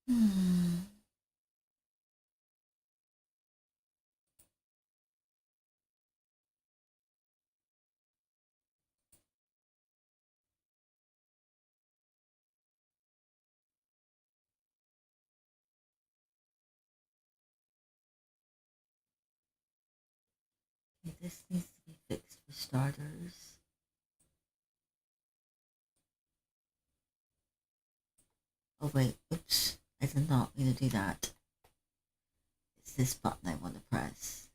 Hmm. Okay, this needs to be fixed for starters. Oh wait, oops. I did not mean to do that. It's this button I want to press.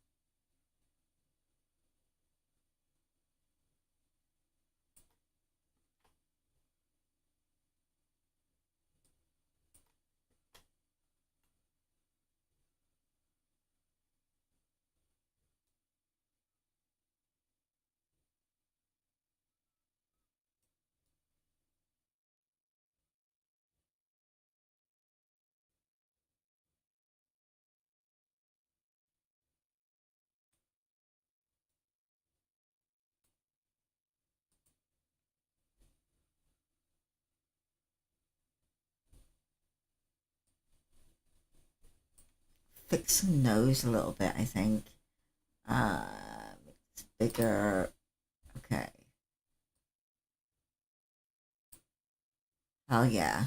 Fix the nose a little bit, I think. It's bigger. Okay. Oh yeah.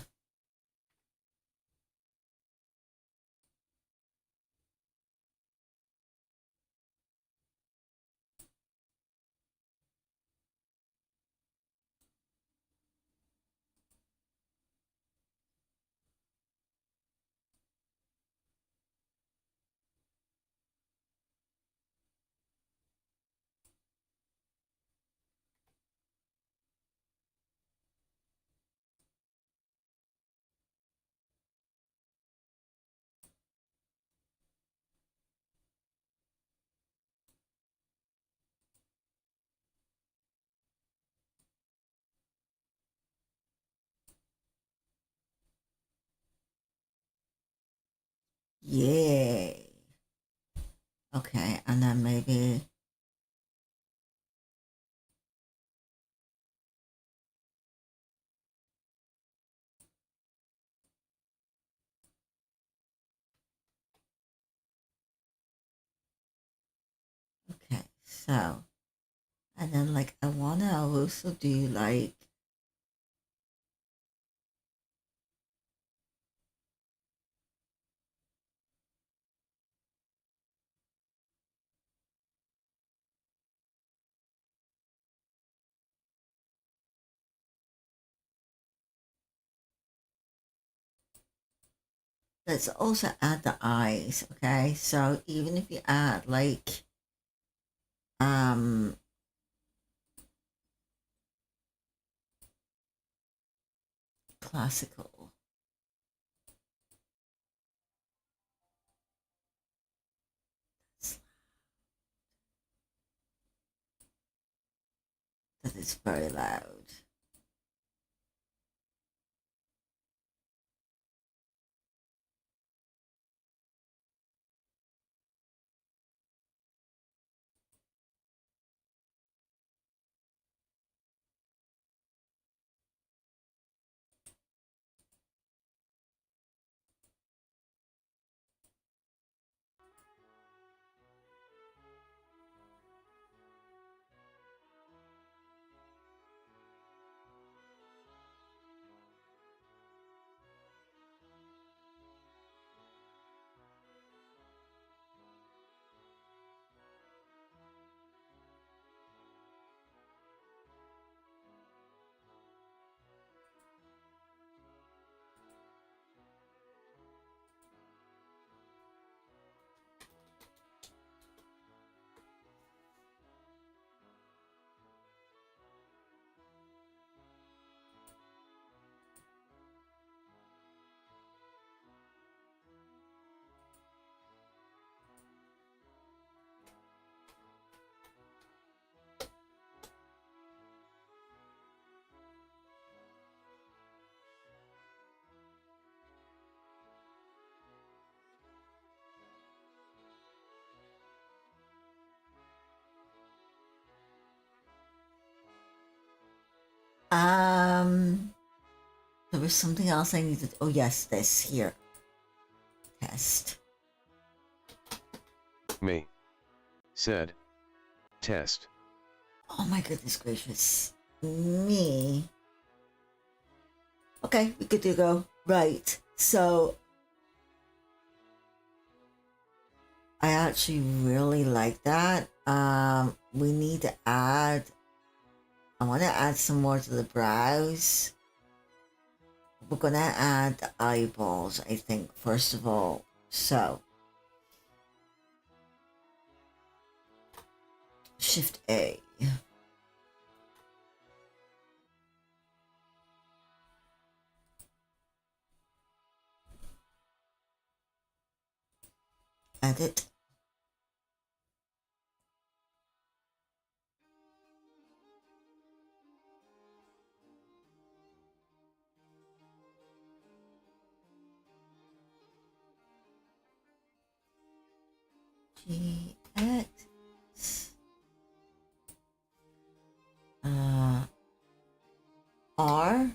Yay. Okay, and then maybe. Okay, so. And then like I wanna also do like let's also add the eyes, okay? So even if you add like um classical, that is very loud. Um there was something else I needed. Oh yes, this here. Test. Me. Said. Test. Oh my goodness gracious. Me. Okay, we good to go. Right. So I actually really like that. We need to add, I want to add some more to the brows. We're gonna add the eyeballs, I think, first of all. So Shift A. Edit. GX. R.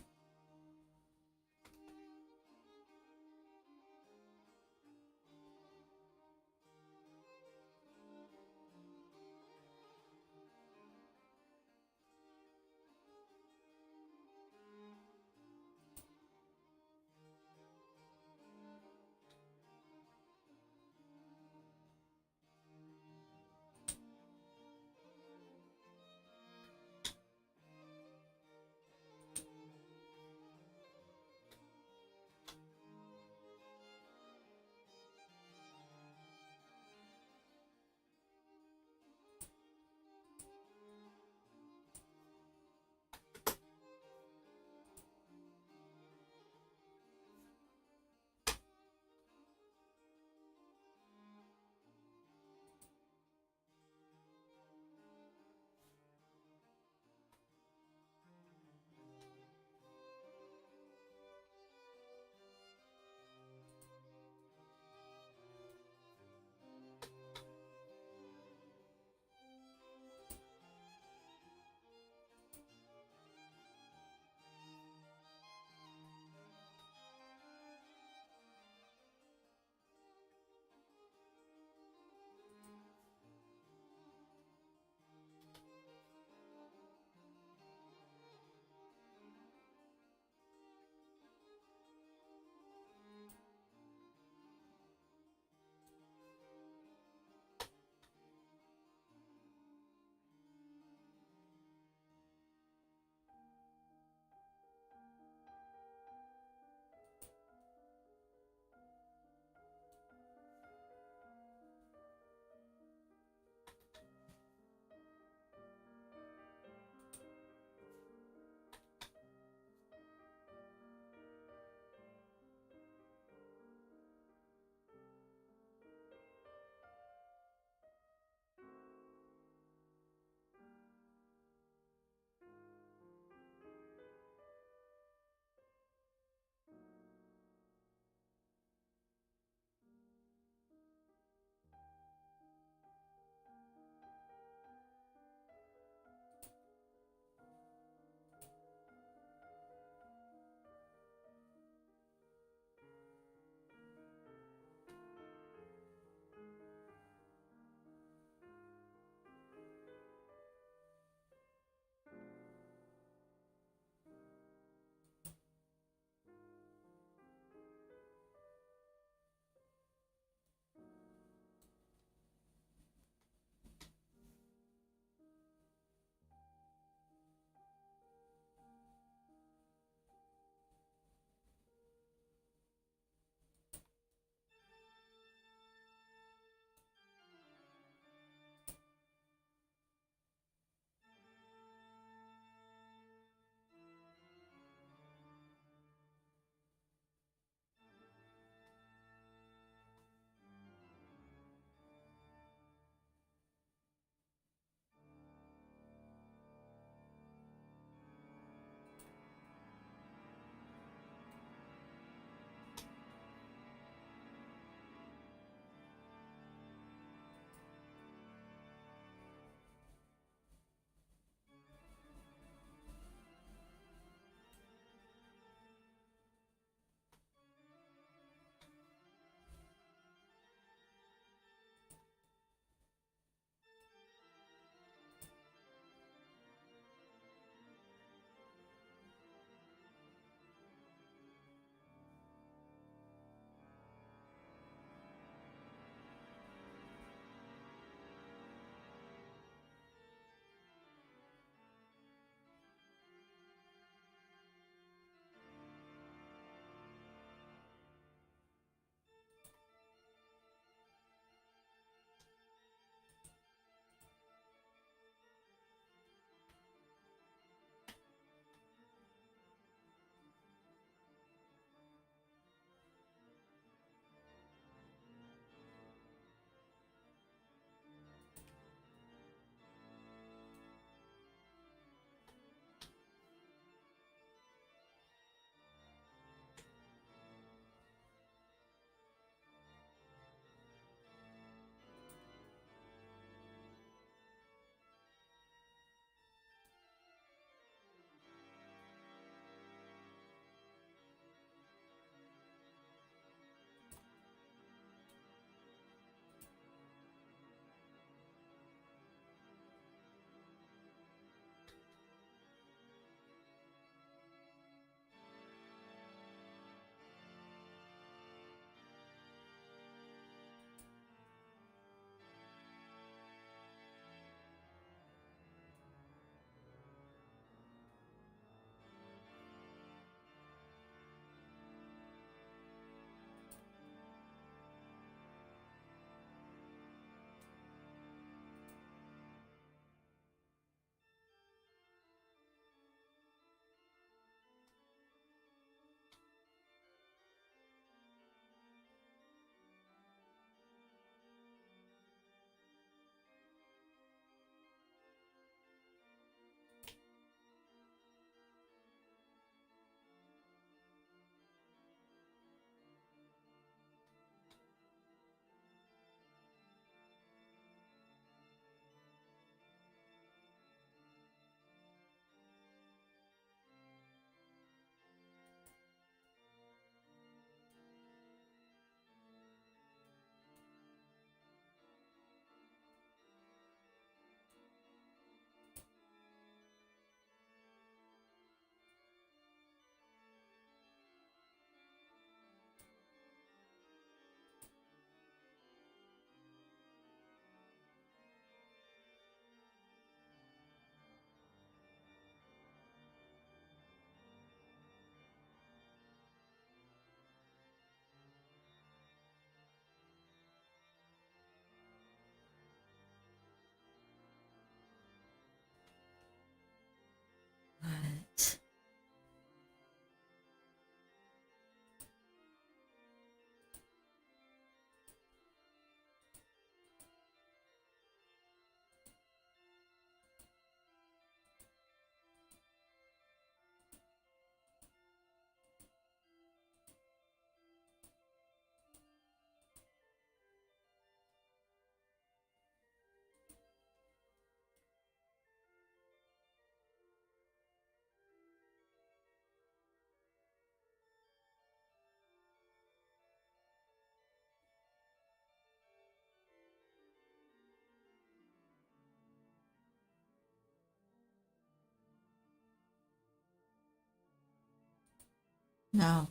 No.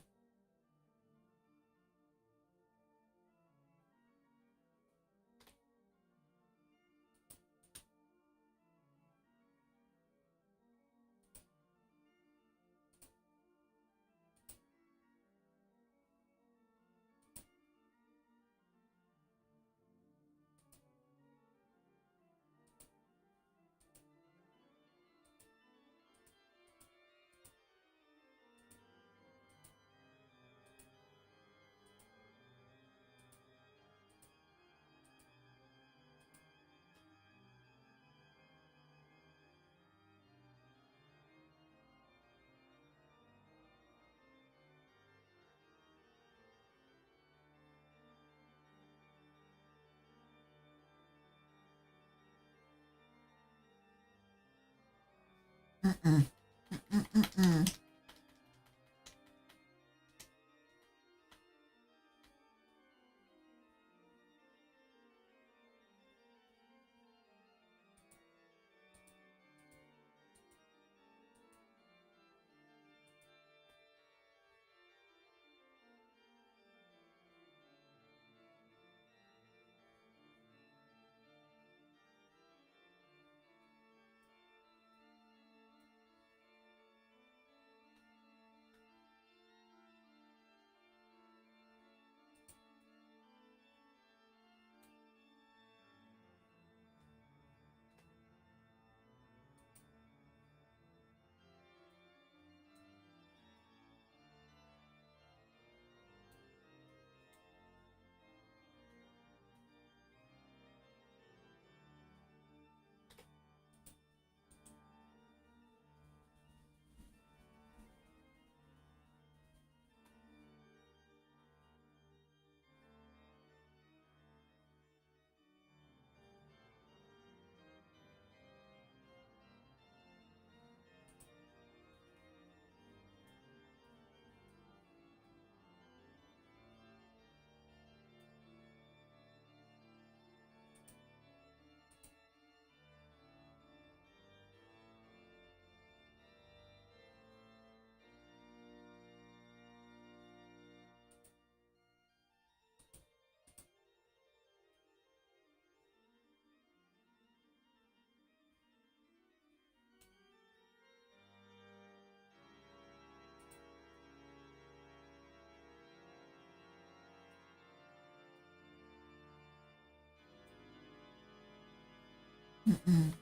Mm-mm. Mm-mm. Mm-mm.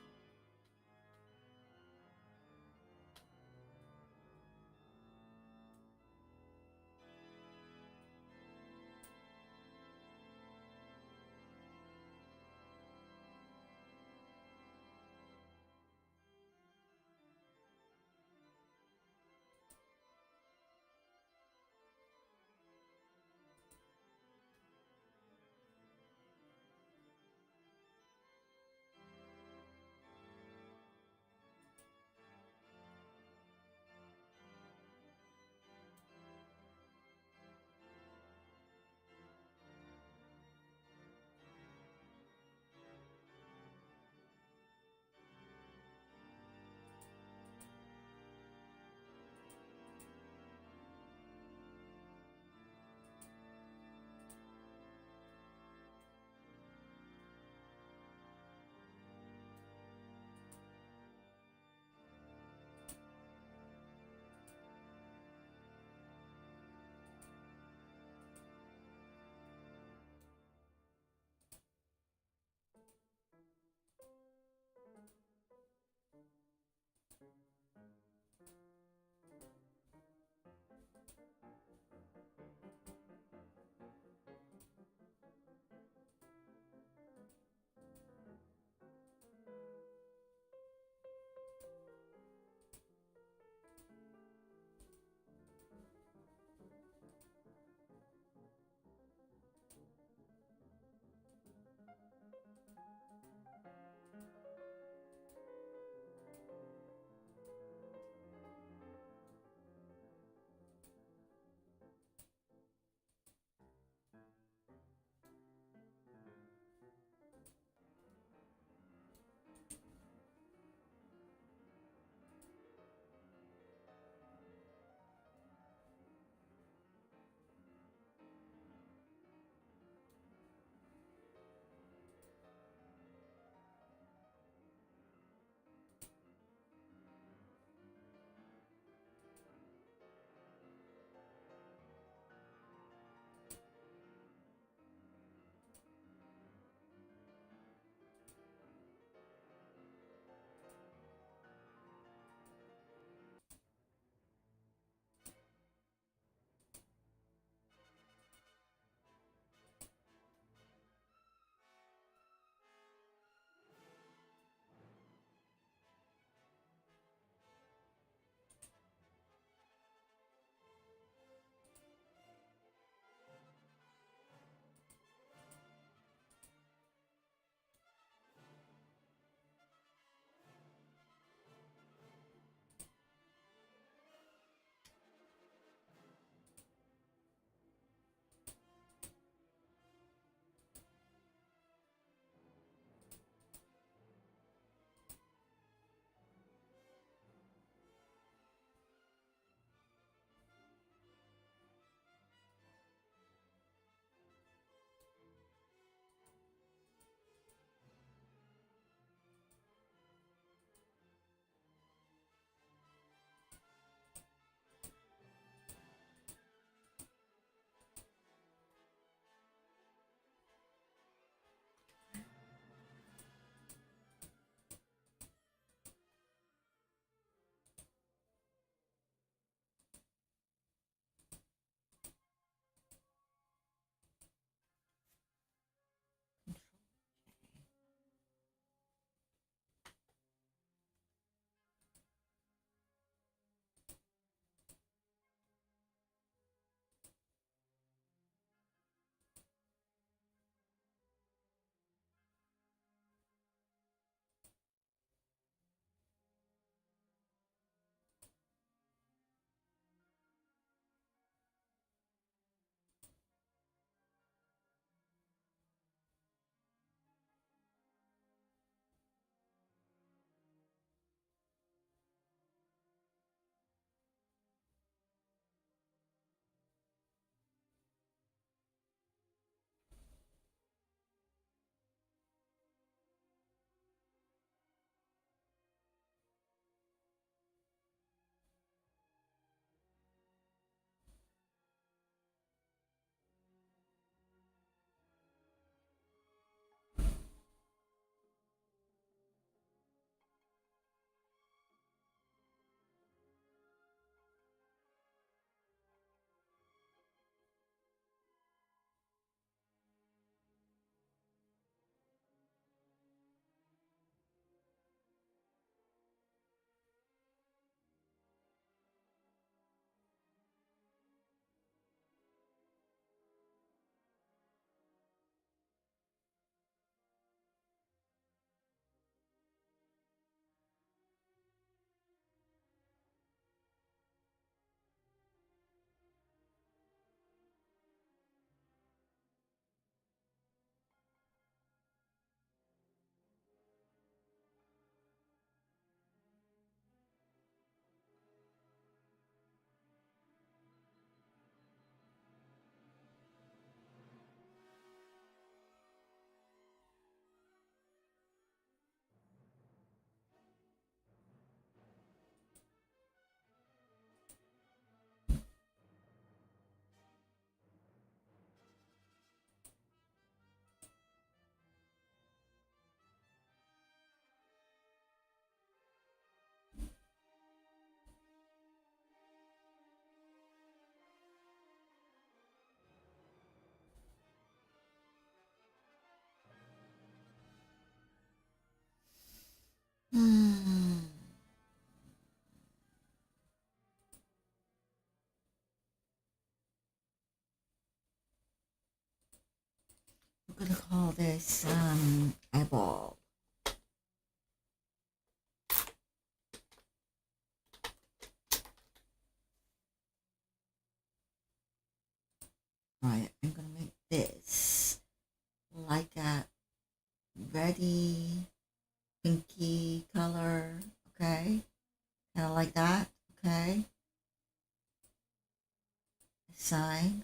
we're gonna call this eyeball. Right, I'm gonna make this like a reddy, pinky color, okay? Kind of like that, okay? Sign.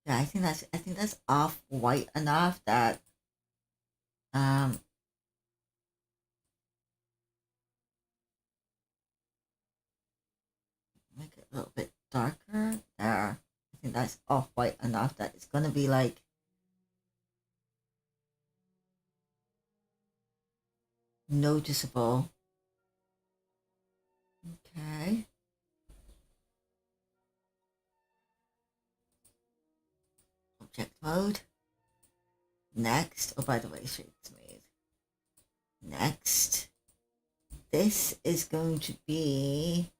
Yeah, I think that's off white enough that um make it a little bit darker there. I think that's off white enough that it's gonna be like noticeable. Okay. Object mode. Next. Oh, by the way, shade smooth. Next. This is going to be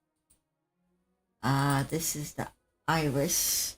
this is the iris.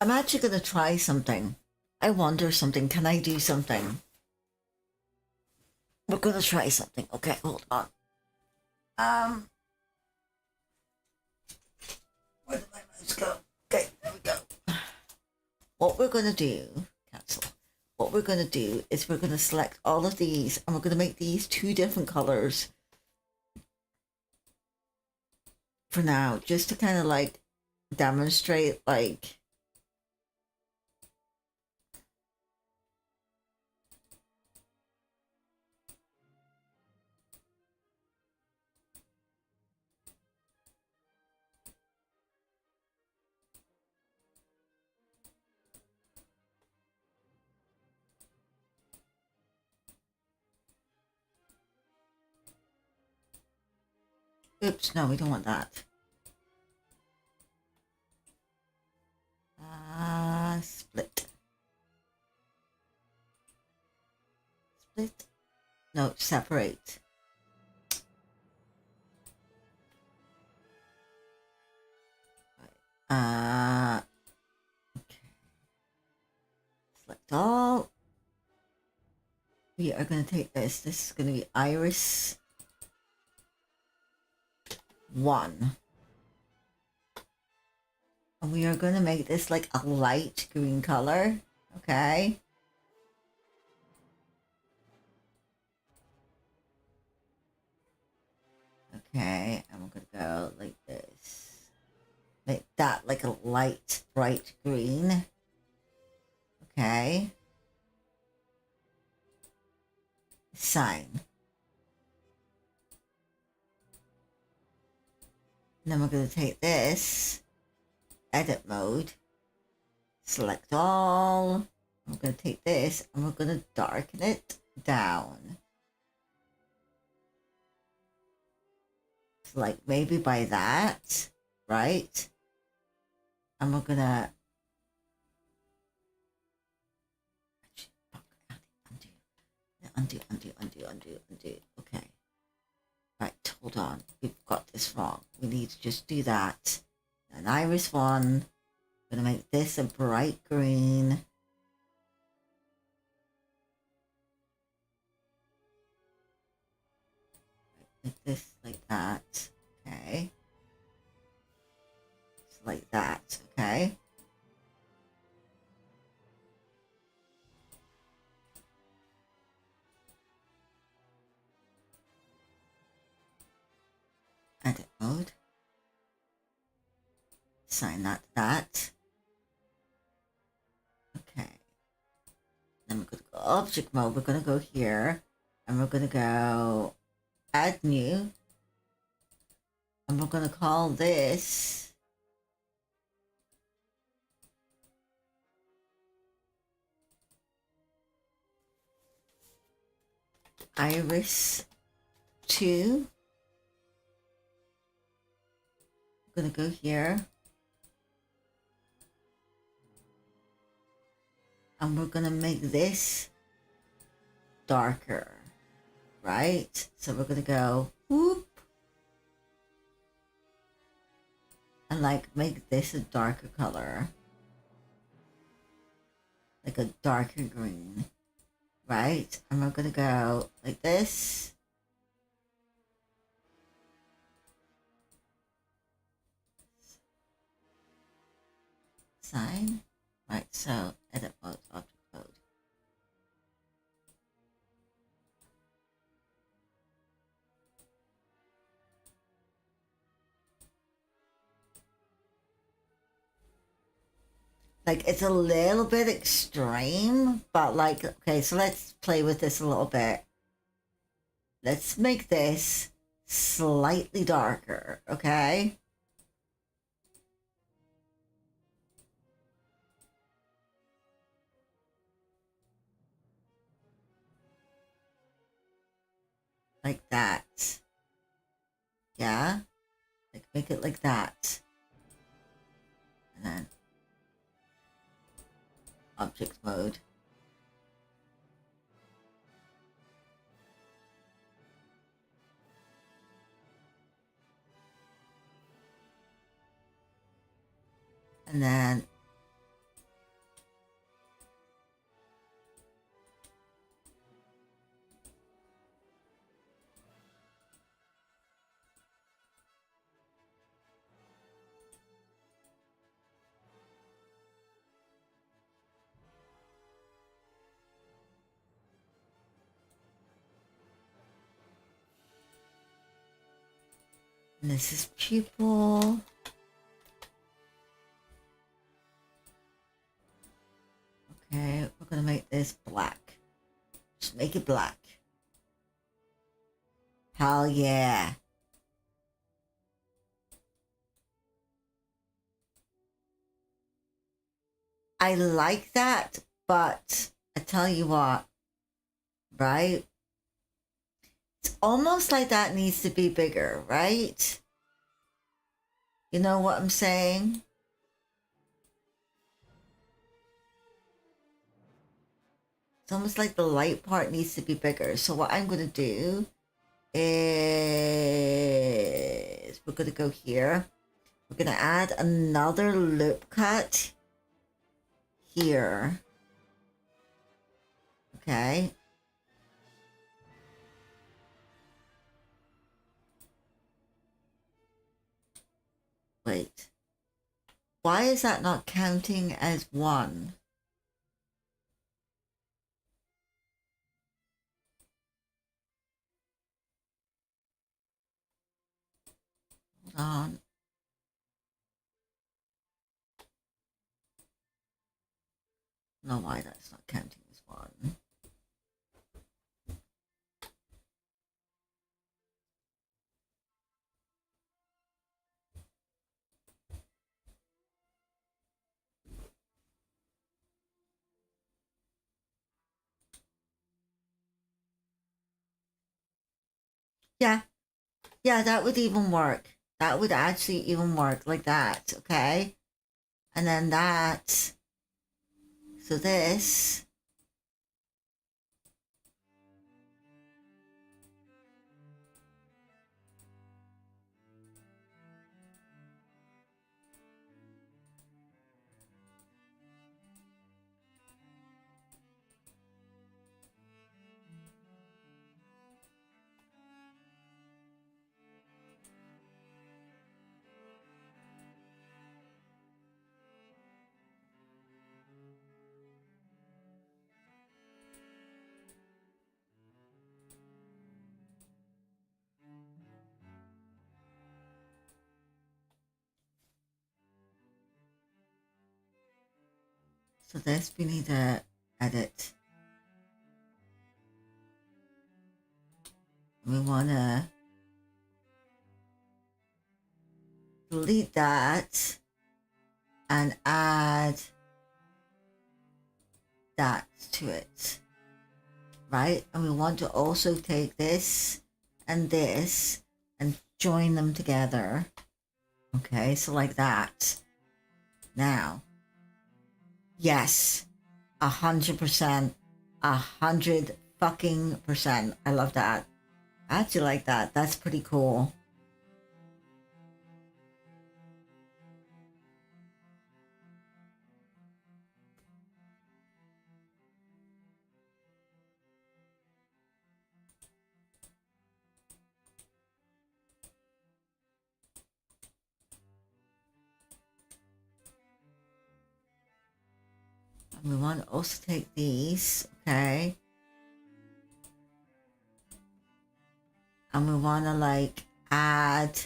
I'm actually gonna try something. I wonder something. Can I do something? We're gonna try something. Okay, hold on. Um, where did my mouse go? Okay, there we go. What we're gonna do, cancel. What we're gonna do is we're gonna select all of these and we're gonna make these two different colors for now, just to kind of like demonstrate like oops, no, we don't want that. Split. Split. No, separate. Okay. Select all. We are going to take this. This is going to be iris 1. And we are going to make this like a light green color. Okay. Okay, and we're going to go like this. Make that like a light, bright green. Okay. Sign. And then we're going to take this, edit mode, select all. I'm going to take this and we're going to darken it down. So like maybe by that, right? And we're going to undo. Okay. Right, hold on. We've got this wrong. We need to just do that. An iris one. I'm gonna make this a bright green. Like this, like that. Okay. Just like that. Okay. Edit mode. Assign that to that. Okay. Then we're going to go object mode. We're going to go here and we're going to go add new. And we're going to call this iris 2. I'm going to go here. And we're going to make this darker, right? So we're going to go whoop. And like make this a darker color. Like a darker green, right? And we're going to go like this. Sign. Right, so edit mode, object mode. Like it's a little bit extreme, but like, okay, so let's play with this a little bit. Let's make this slightly darker, okay? Like that. Yeah? Like make it like that. And then object mode. And then this is pupil. Okay, we're gonna make this black. Just make it black. Hell yeah. I like that, but I tell you what, right? It's almost like that needs to be bigger, right? You know what I'm saying? It's almost like the light part needs to be bigger. So what I'm going to do is we're going to go here. We're going to add another loop cut here. Okay. Wait. Why is that not counting as one? Hold on. No, why that's not counting as one. Yeah. Yeah, that would even work. That would actually even work like that, okay? And then that. So this. So this we need to edit. We want to delete that and add that to it, right? And we want to also take this and join them together. Okay, so like that. Now, yes, 100%, 100% I love that. I actually like that. That's pretty cool. And we want to also take these, okay? And we want to like add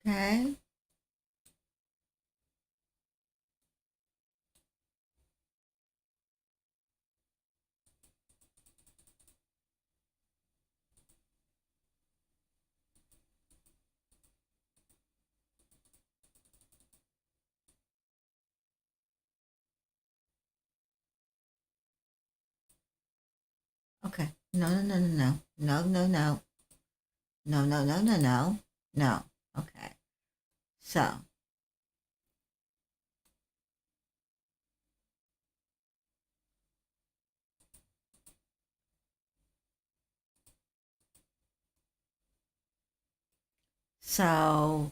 okay. Okay. No, no, no, no, no. No, no, no. No, no, no, no, no. No. Okay. So So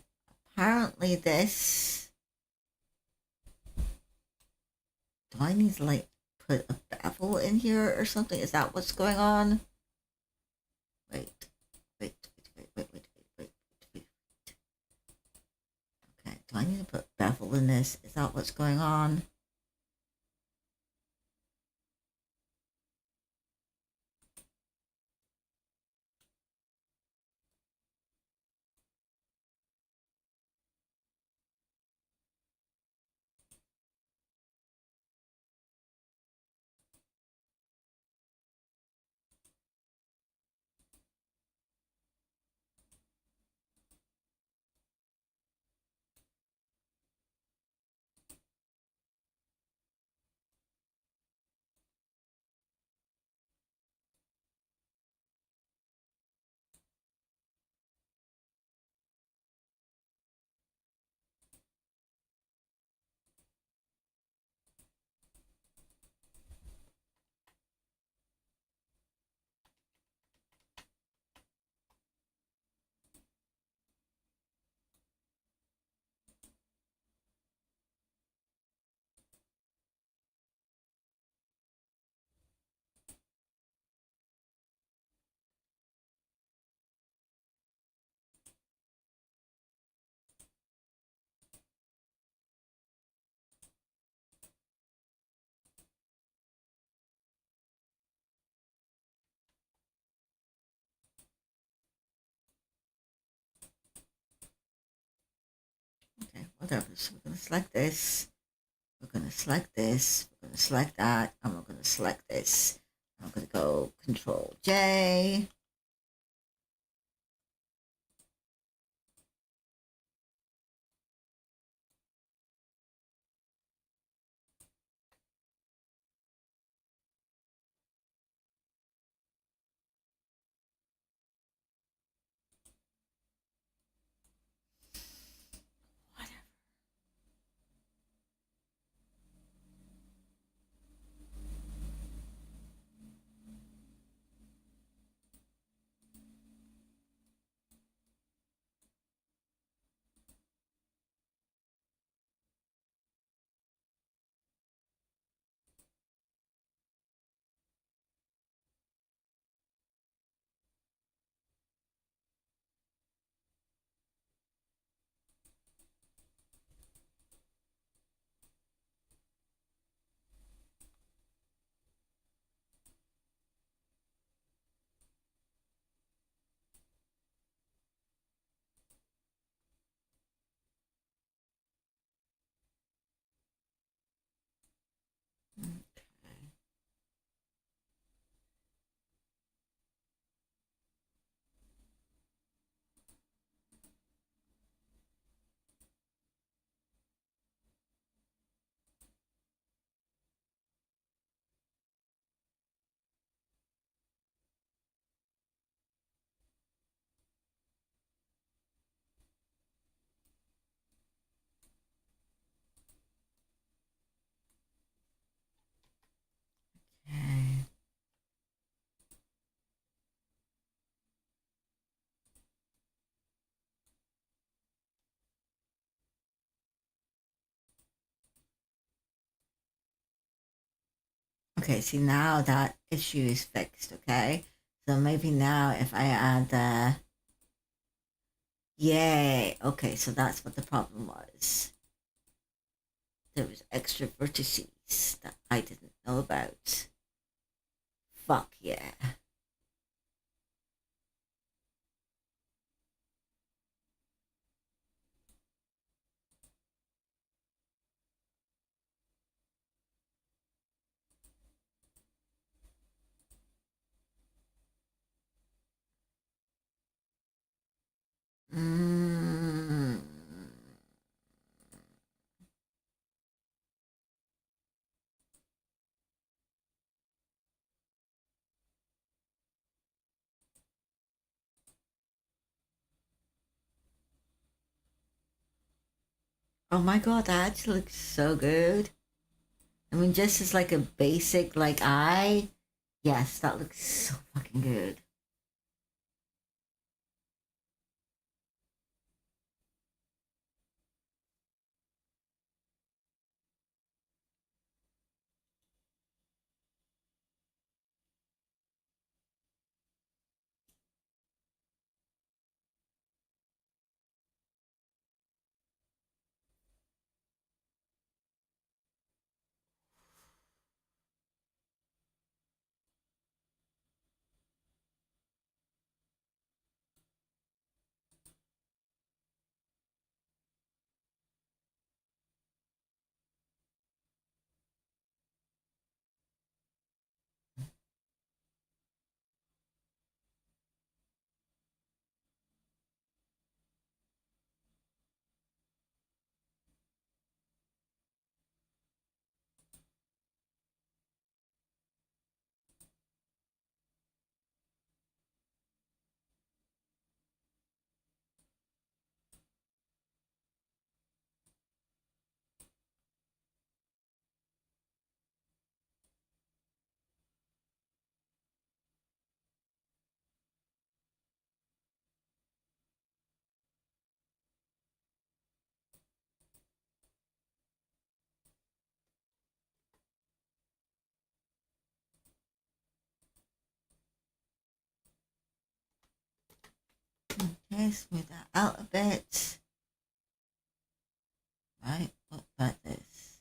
apparently this, do I need to like put a bevel in here or something? Is that what's going on? Wait, wait, wait, wait, wait, wait, wait, wait, wait. Okay, do I need to put bevel in this? Is that what's going on? Okay, whatever. So we're gonna select this. We're gonna select this. We're gonna select that, and we're gonna select this. I'm gonna go Control J. Okay, see now that issue is fixed, okay? So maybe now if I add the... Yay! Okay, so that's what the problem was. There was extra vertices that I didn't know about. Fuck yeah. Mm. Oh my god, that actually looks so good. I mean, just as like a basic like eye, yes, that looks so fucking good. Okay, smooth that out a bit. Right, what about this?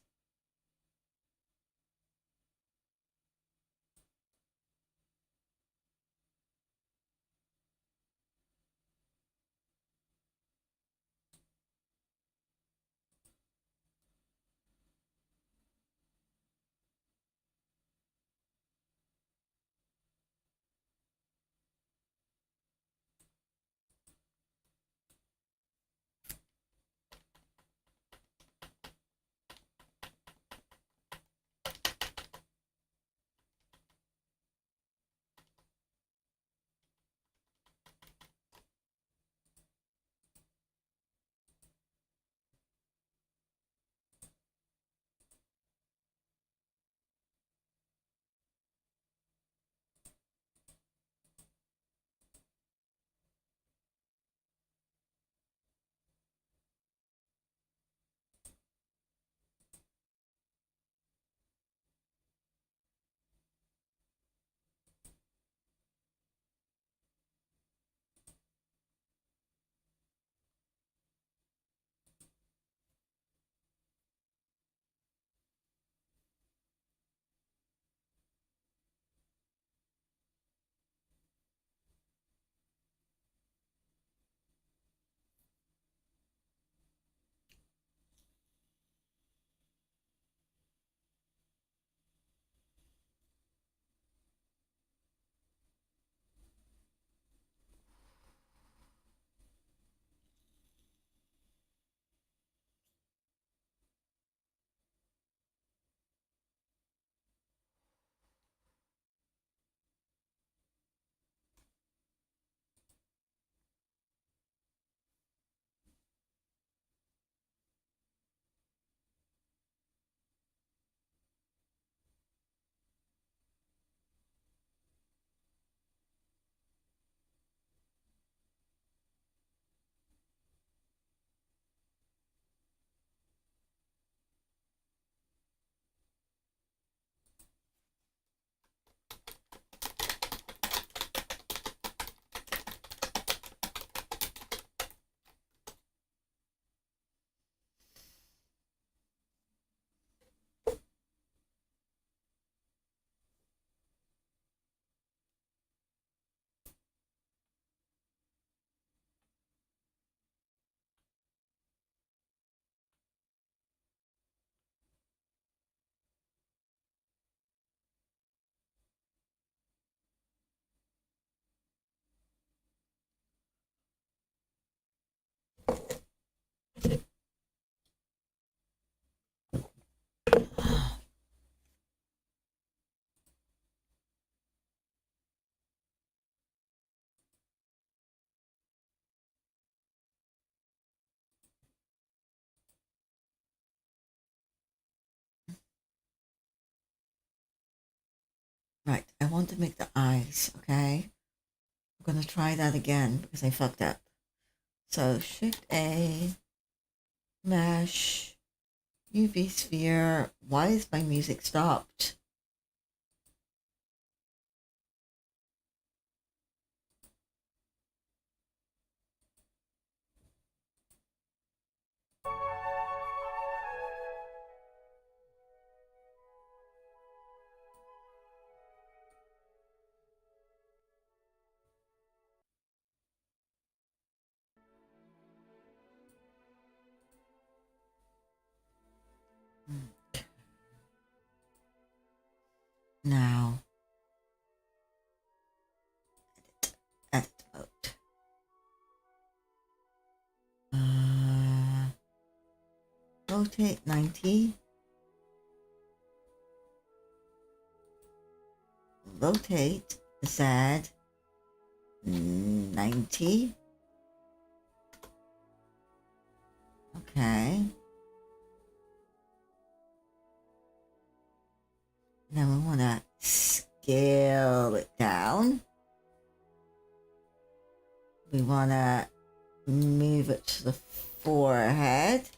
Right, I want to make the eyes, okay? I'm gonna try that again because I fucked up. So Shift A, Mesh, UV Sphere. Why is my music stopped? Now, edit mode. Rotate 90. Rotate Z 90. Okay. Then we want to scale it down. We want to move it to the forehead.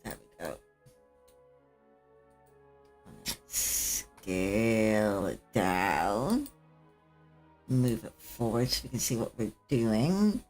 There we go. Scale it down. Move it forward so we can see what we're doing.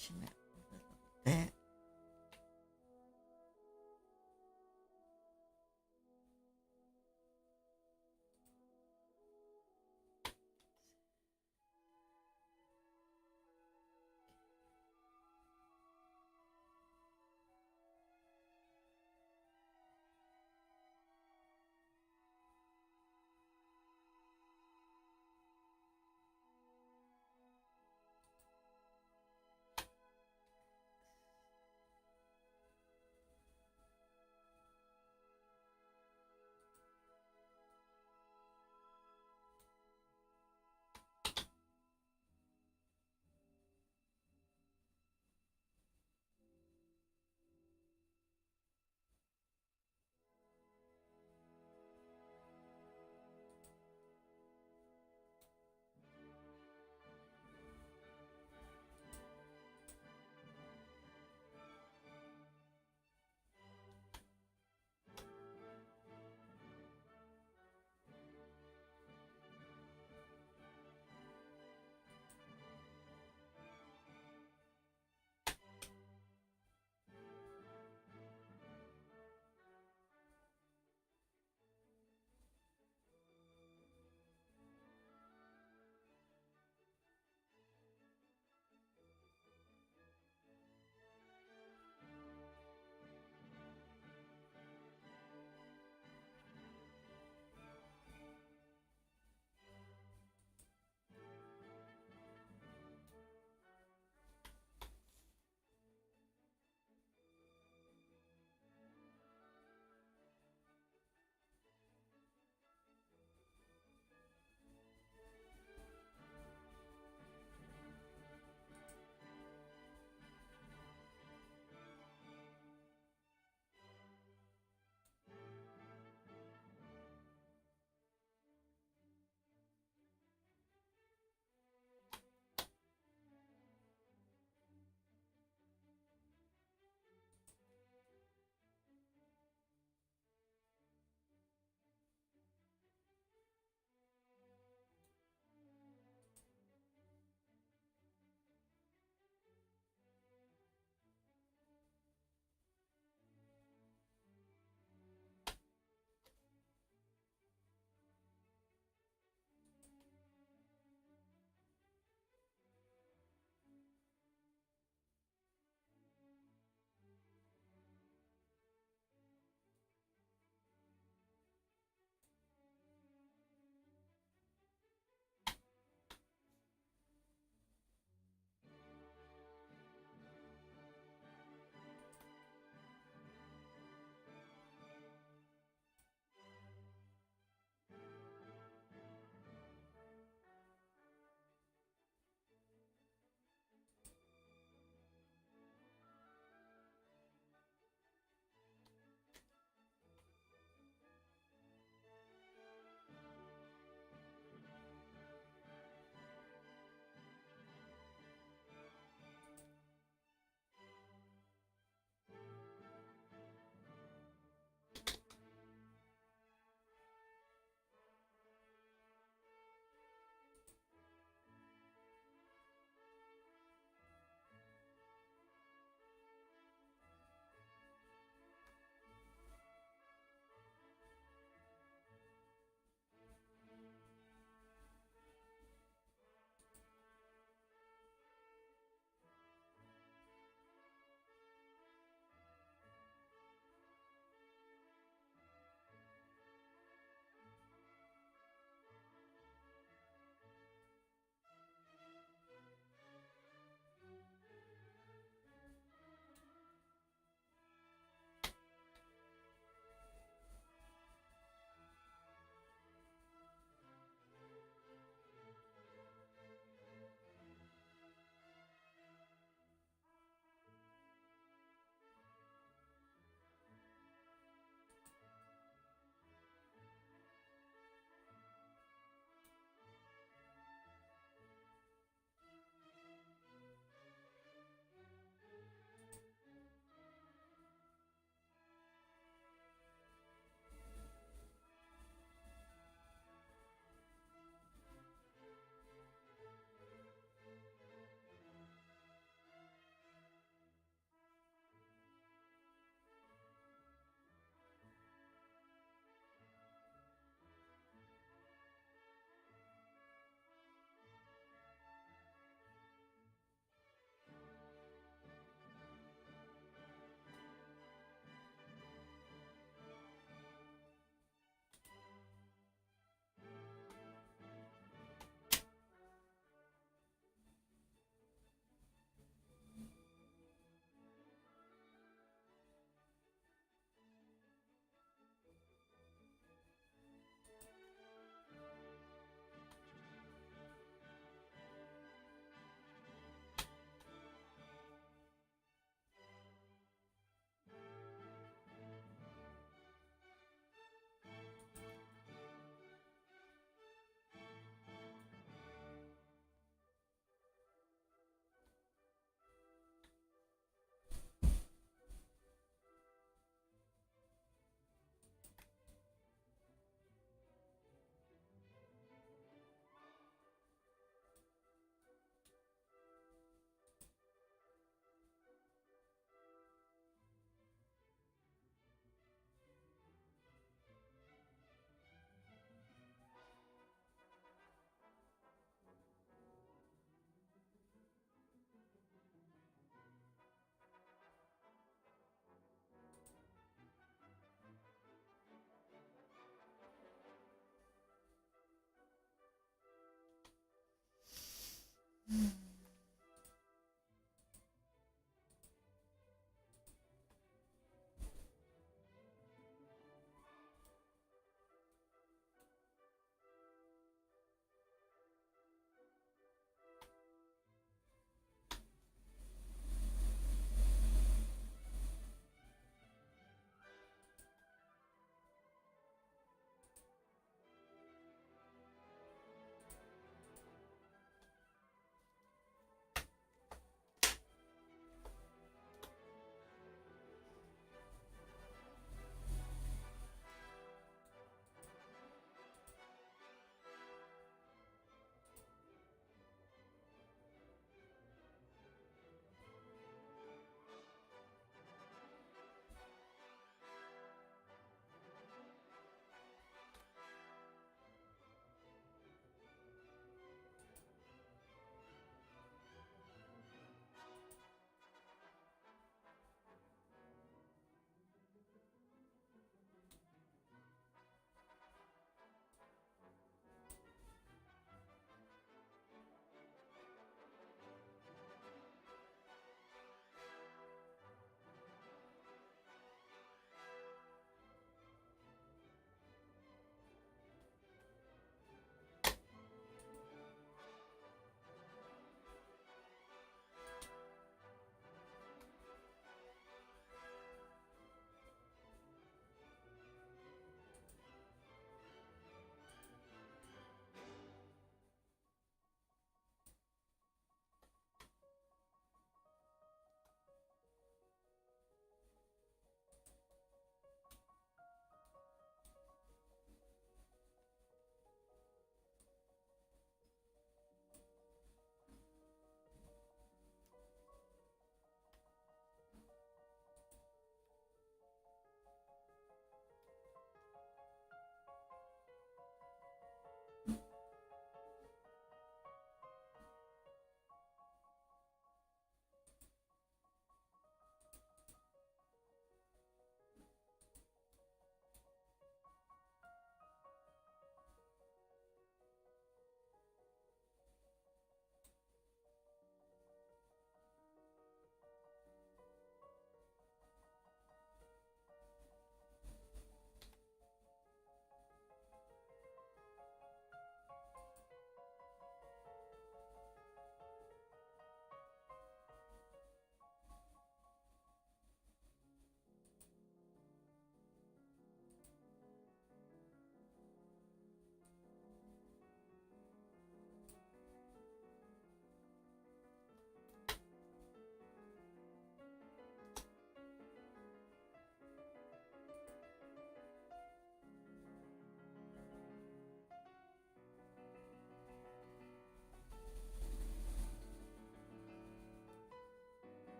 Shim it a little bit.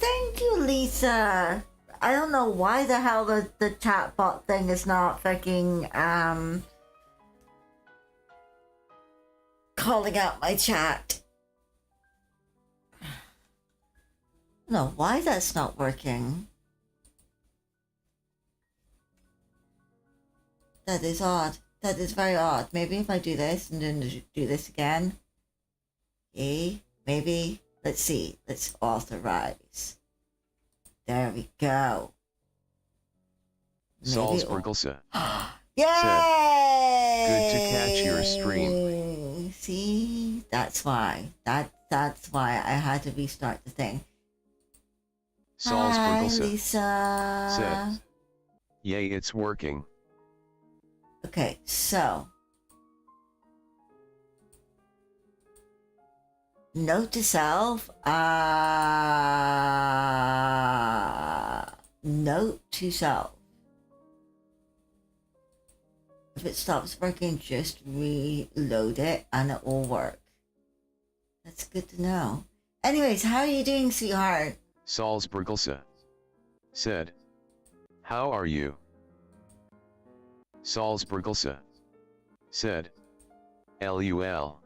thank you, Lisa. I don't know why the hell the chatbot thing is not fucking calling out my chat. No, why that's not working? That is odd. That is very odd. Maybe if I do this and then do this again. Okay, maybe. Let's see. Let's authorize. There we go. Salzburgelse. Yay! Good to catch your stream. See, that's why. That's why I had to restart the thing. Hi, Salzburgelse. Lisa. Said. Yay, it's working. Okay, so note to self. Note to self. If it stops working, just reload it and it will work. That's good to know. Anyways, how are you doing, sweetheart? Salzburgelse. Said. How are you? Salzburgelse. Said. LUL.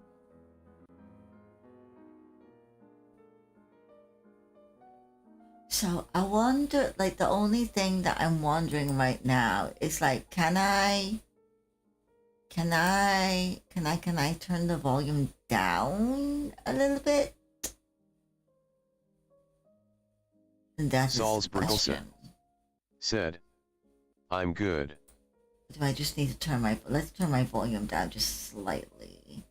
So I wonder, like, the only thing that I'm wondering right now is like, can I turn the volume down a little bit? And that's Salzburgelse. Said. I'm good. Do I just need to let's turn my volume down just slightly.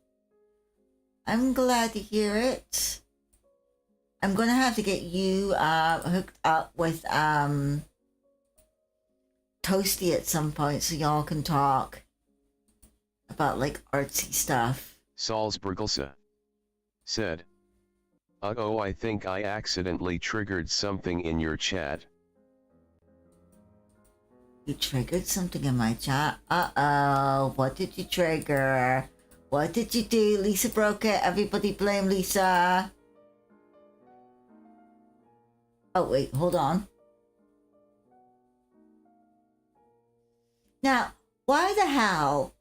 I'm glad to hear it. I'm gonna have to get you hooked up with Toasty at some point so y'all can talk about like artsy stuff. Salzburgelse. Said. Uh-oh, I think I accidentally triggered something in your chat. You triggered something in my chat? Uh-oh, what did you trigger? What did you do? Lisa broke it. Everybody blame Lisa. Oh, wait, hold on. Now, why the hell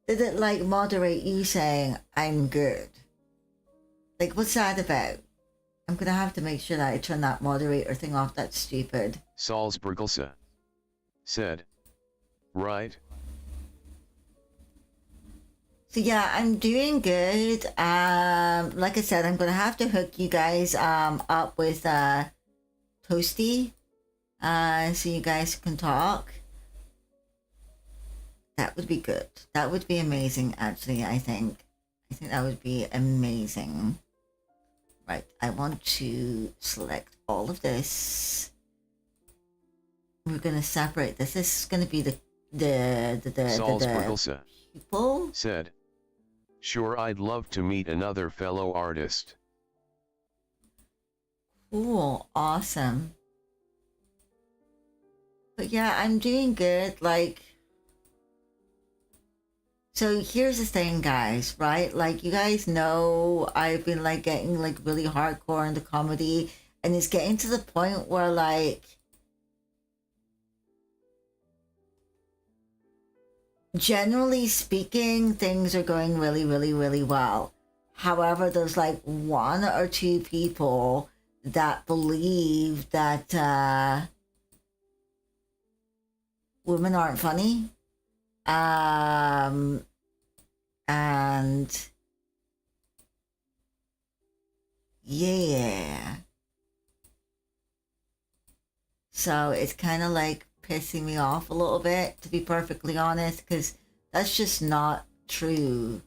did it, like, moderate you saying, I'm good? Like, what's that about? I'm gonna have to make sure that I turn that moderator thing off. That's stupid. Salzburgelse. Said. Right. So yeah, I'm doing good. Like I said, I'm gonna have to hook you guys up with Toasty, so you guys can talk. That would be good. That would be amazing. Actually, I think that would be amazing. Right, I want to select all of this. We're gonna separate this. This is gonna be the Salzburgelse. people. Said. Sure, I'd love to meet another fellow artist. Cool, awesome. But yeah, I'm doing good. Like, so here's the thing, guys, right? Like, you guys know I've been like getting like really hardcore into comedy, and it's getting to the point where like generally speaking, things are going really, really, really well. However, there's like one or two people that believe that women aren't funny. And yeah. So it's kind of like pissing me off a little bit, to be perfectly honest, because that's just not true.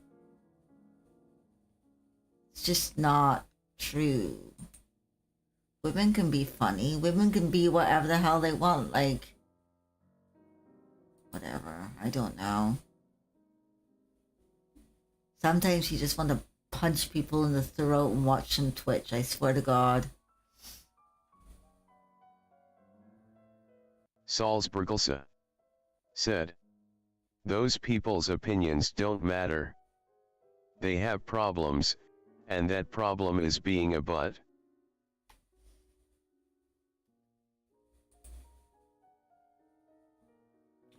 It's just not true. Women can be funny. Women can be whatever the hell they want. Like, whatever. I don't know. Sometimes you just want to punch people in the throat and watch them twitch. I swear to God. Salzburgelse. Said. Those people's opinions don't matter. They have problems, and that problem is being a butt.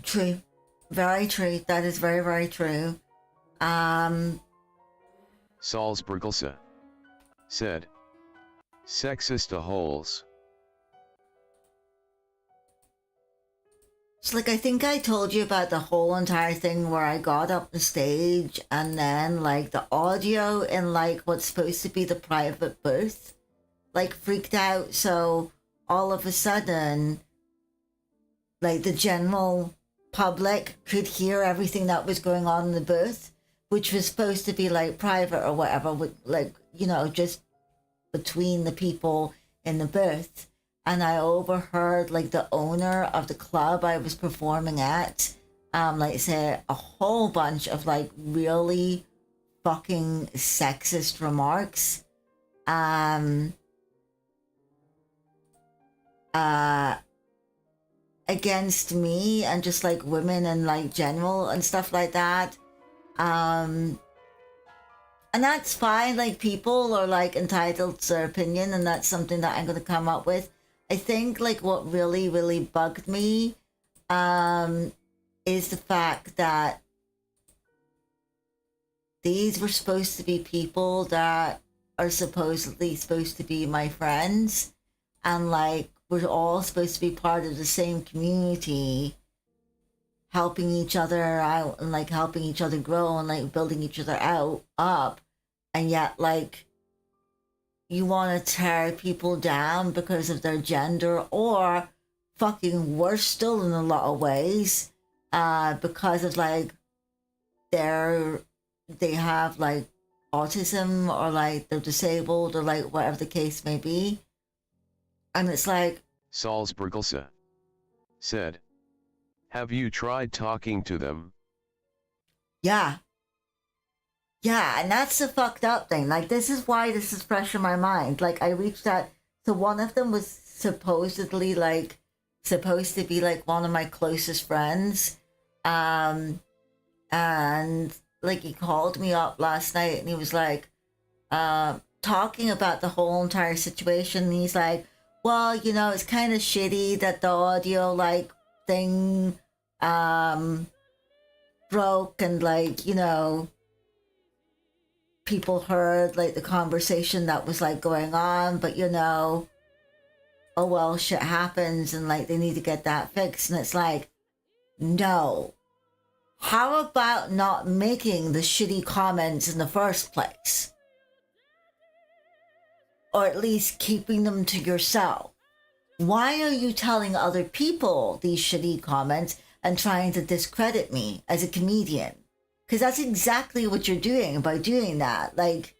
True. Very true. That is very, very true. Salzburgelsa said, sexist a holes. So, like, I think I told you about the whole entire thing where I got up the stage and then, like, the audio in, like, what's supposed to be the private booth, like, freaked out. So, all of a sudden, like, the general public could hear everything that was going on in the booth, which was supposed to be, like, private or whatever, with, like, you know, just between the people in the booth. And I overheard, like, the owner of the club I was performing at, like, say a whole bunch of, like, really fucking sexist remarks, against me and just, like, women and, like, general and stuff like that. And that's fine, like, people are, like, entitled to their opinion, and that's something that I'm going to come up with. I think, like, what really, really bugged me is the fact that these were supposed to be people that are supposedly supposed to be my friends, and, like, we're all supposed to be part of the same community, helping each other out and, like, helping each other grow and, like, building each other up, and yet, like, you want to tear people down because of their gender, or fucking worse still in a lot of ways, because of, like, they have, like, autism, or, like, they're disabled, or, like, whatever the case may be. And it's like, Salzburgelsa said, have you tried talking to them? yeah, and that's the fucked up thing. Like, this is why this is fresh in my mind. Like, I reached out, so one of them was supposedly, like, supposed to be, like, one of my closest friends. And, like, he called me up last night and he was, like, talking about the whole entire situation. And he's like, well, you know, it's kind of shitty that the audio, like, thing, broke, and, like, you know, people heard, like, the conversation that was, like, going on, but, you know, oh well, shit happens, and, like, they need to get that fixed. And it's like, no, how about not making the shitty comments in the first place, or at least keeping them to yourself? Why are you telling other people these shitty comments and trying to discredit me as a comedian? Because that's exactly what you're doing by doing that. Like,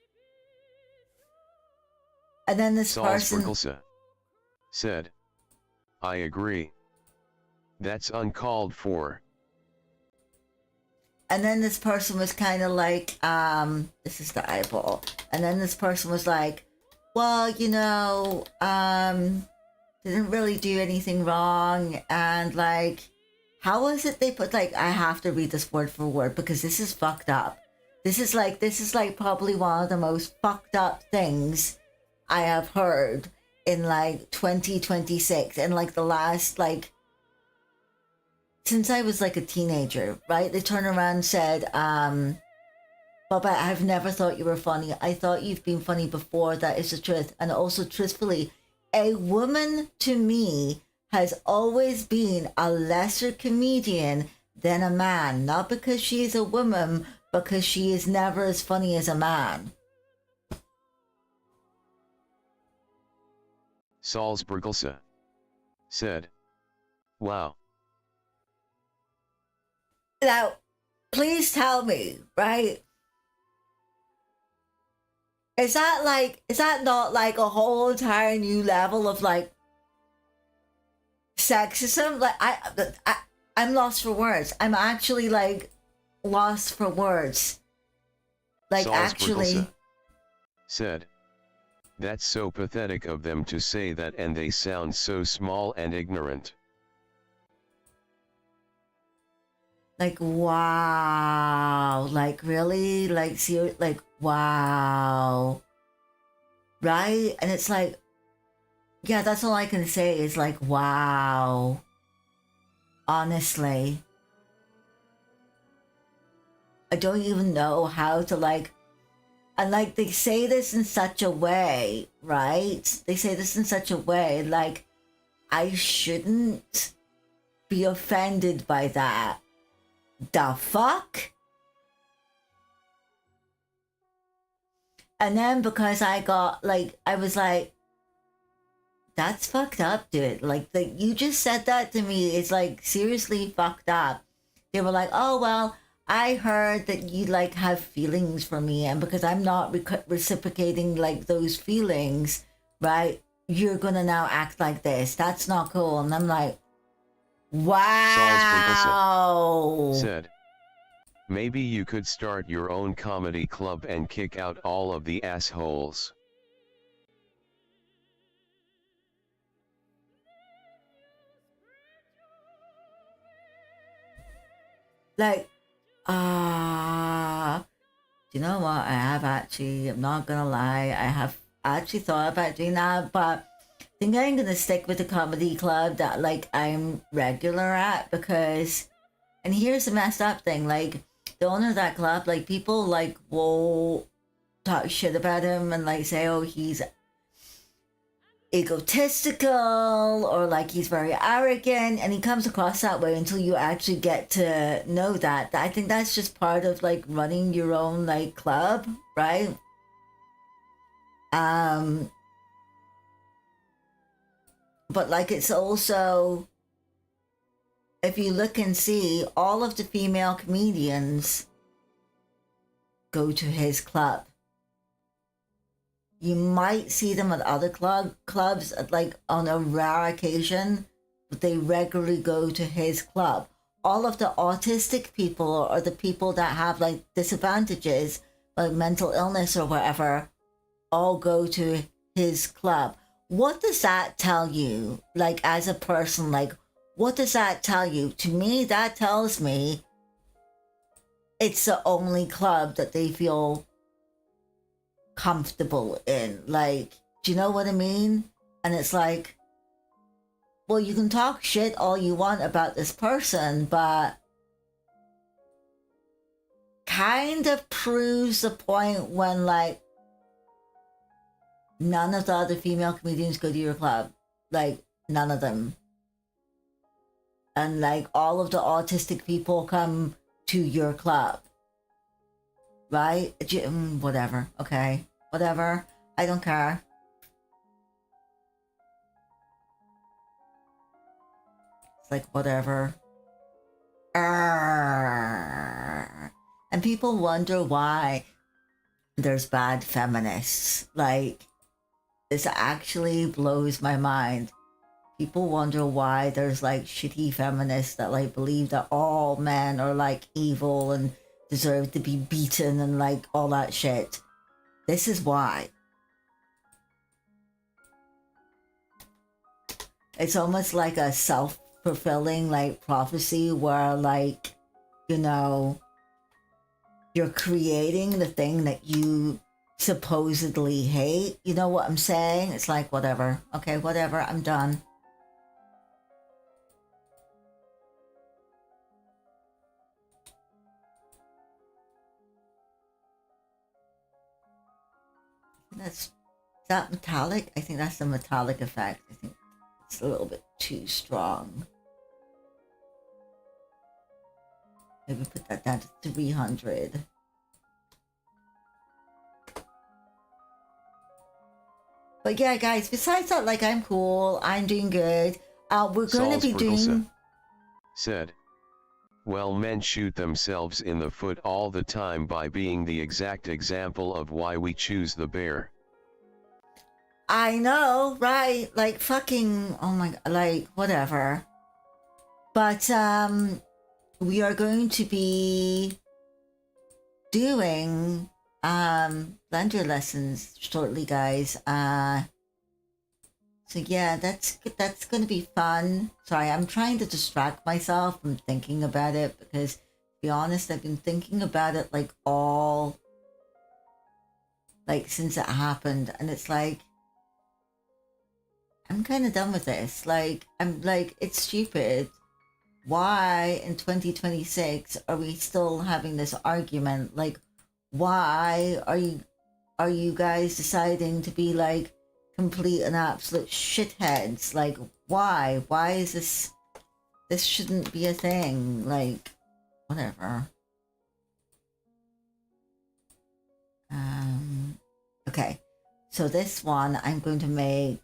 and then this person Salzburgelsa said, I agree. That's uncalled for. And then this person was kind of like, this is the eyeball. And then this person was like, well, you know, didn't really do anything wrong. And, like, how was it they put, like, I have to read this word for word because this is fucked up. This is like probably one of the most fucked up things I have heard in, like, 2026, and, like, the last, like, since I was, like, a teenager, right? They turned around and said, Bubba, I've never thought you were funny. I thought you've been funny before. That is the truth. And also, truthfully, a woman to me has always been a lesser comedian than a man. Not because she is a woman, because she is never as funny as a man. Salzburgelsa said, wow. Now, please tell me, right? Is that not like a whole entire new level of, like, sexism? Like, I'm lost for words. I'm actually, like, lost for words. Like, actually. Salzburgelsa said, that's so pathetic of them to say that, and they sound so small and ignorant. Like, wow. Like, really? Like, seriously? Like, wow. Right? And it's like, yeah, that's all I can say is, like, wow. Honestly. I don't even know how to like, and like they say this in such a way, right? They say this in such a way like I shouldn't be offended by that. The fuck? And then because I got like, I was like, that's fucked up, dude. Like you just said that to me. It's like seriously fucked up. They were like, oh, well, I heard that you like have feelings for me. And because I'm not reciprocating like those feelings, right? You're going to now act like this. That's not cool. And I'm like, wow. Said, maybe you could start your own comedy club and kick out all of the assholes. Like, you know what? I have actually, I'm not gonna lie, I have actually thought about doing that, but I think I'm gonna stick with the comedy club that like I'm regular at because, and here's the messed up thing, like the owner of that club, like people like will talk shit about him and like say, oh, he's egotistical or like he's very arrogant, and he comes across that way until you actually get to know that. I think that's just part of like running your own like club, right? But like it's also, if you look and see, all of the female comedians go to his club. You might see them at other clubs like on a rare occasion, but they regularly go to his club. All of the autistic people or the people that have like disadvantages, like mental illness or whatever, all go to his club. What does that tell you, like as a person? Like, what does that tell you? To me, that tells me it's the only club that they feel comfortable in. Like, do you know what I mean? And it's like, well, you can talk shit all you want about this person, but kind of proves the point when like none of the other female comedians go to your club. Like, none of them. And like all of the autistic people come to your club. Right? Whatever. Okay. Whatever. I don't care. It's like, whatever. And people wonder why there's bad feminists. Like, this actually blows my mind. People wonder why there's like shitty feminists that like believe that all men are like evil and deserve to be beaten and like all that shit. This is why. It's almost like a self-fulfilling like prophecy where like, you know, you're creating the thing that you supposedly hate. You know what I'm saying? It's like, whatever. Okay, whatever. I'm done. Is that metallic? I think that's the metallic effect. I think it's a little bit too strong. Maybe put that down to 300. But yeah, guys, besides that, like, I'm cool. I'm doing good. We're going to be doing... Said, well, men shoot themselves in the foot all the time by being the exact example of why we choose the bear. I know, right? Like, fucking, oh my god, like, whatever. But, we are going to be doing, Blender lessons shortly, guys. So yeah, that's going to be fun. Sorry, I'm trying to distract myself from thinking about it because, to be honest, I've been thinking about it, like, all, like, since it happened. And it's like, I'm kind of done with this. Like, I'm like, it's stupid. why in 2026 are we still having this argument? Like, why are you guys deciding to be like complete and absolute shitheads? Like, why? Why is this shouldn't be a thing? Like, whatever. Okay. So this one I'm going to make.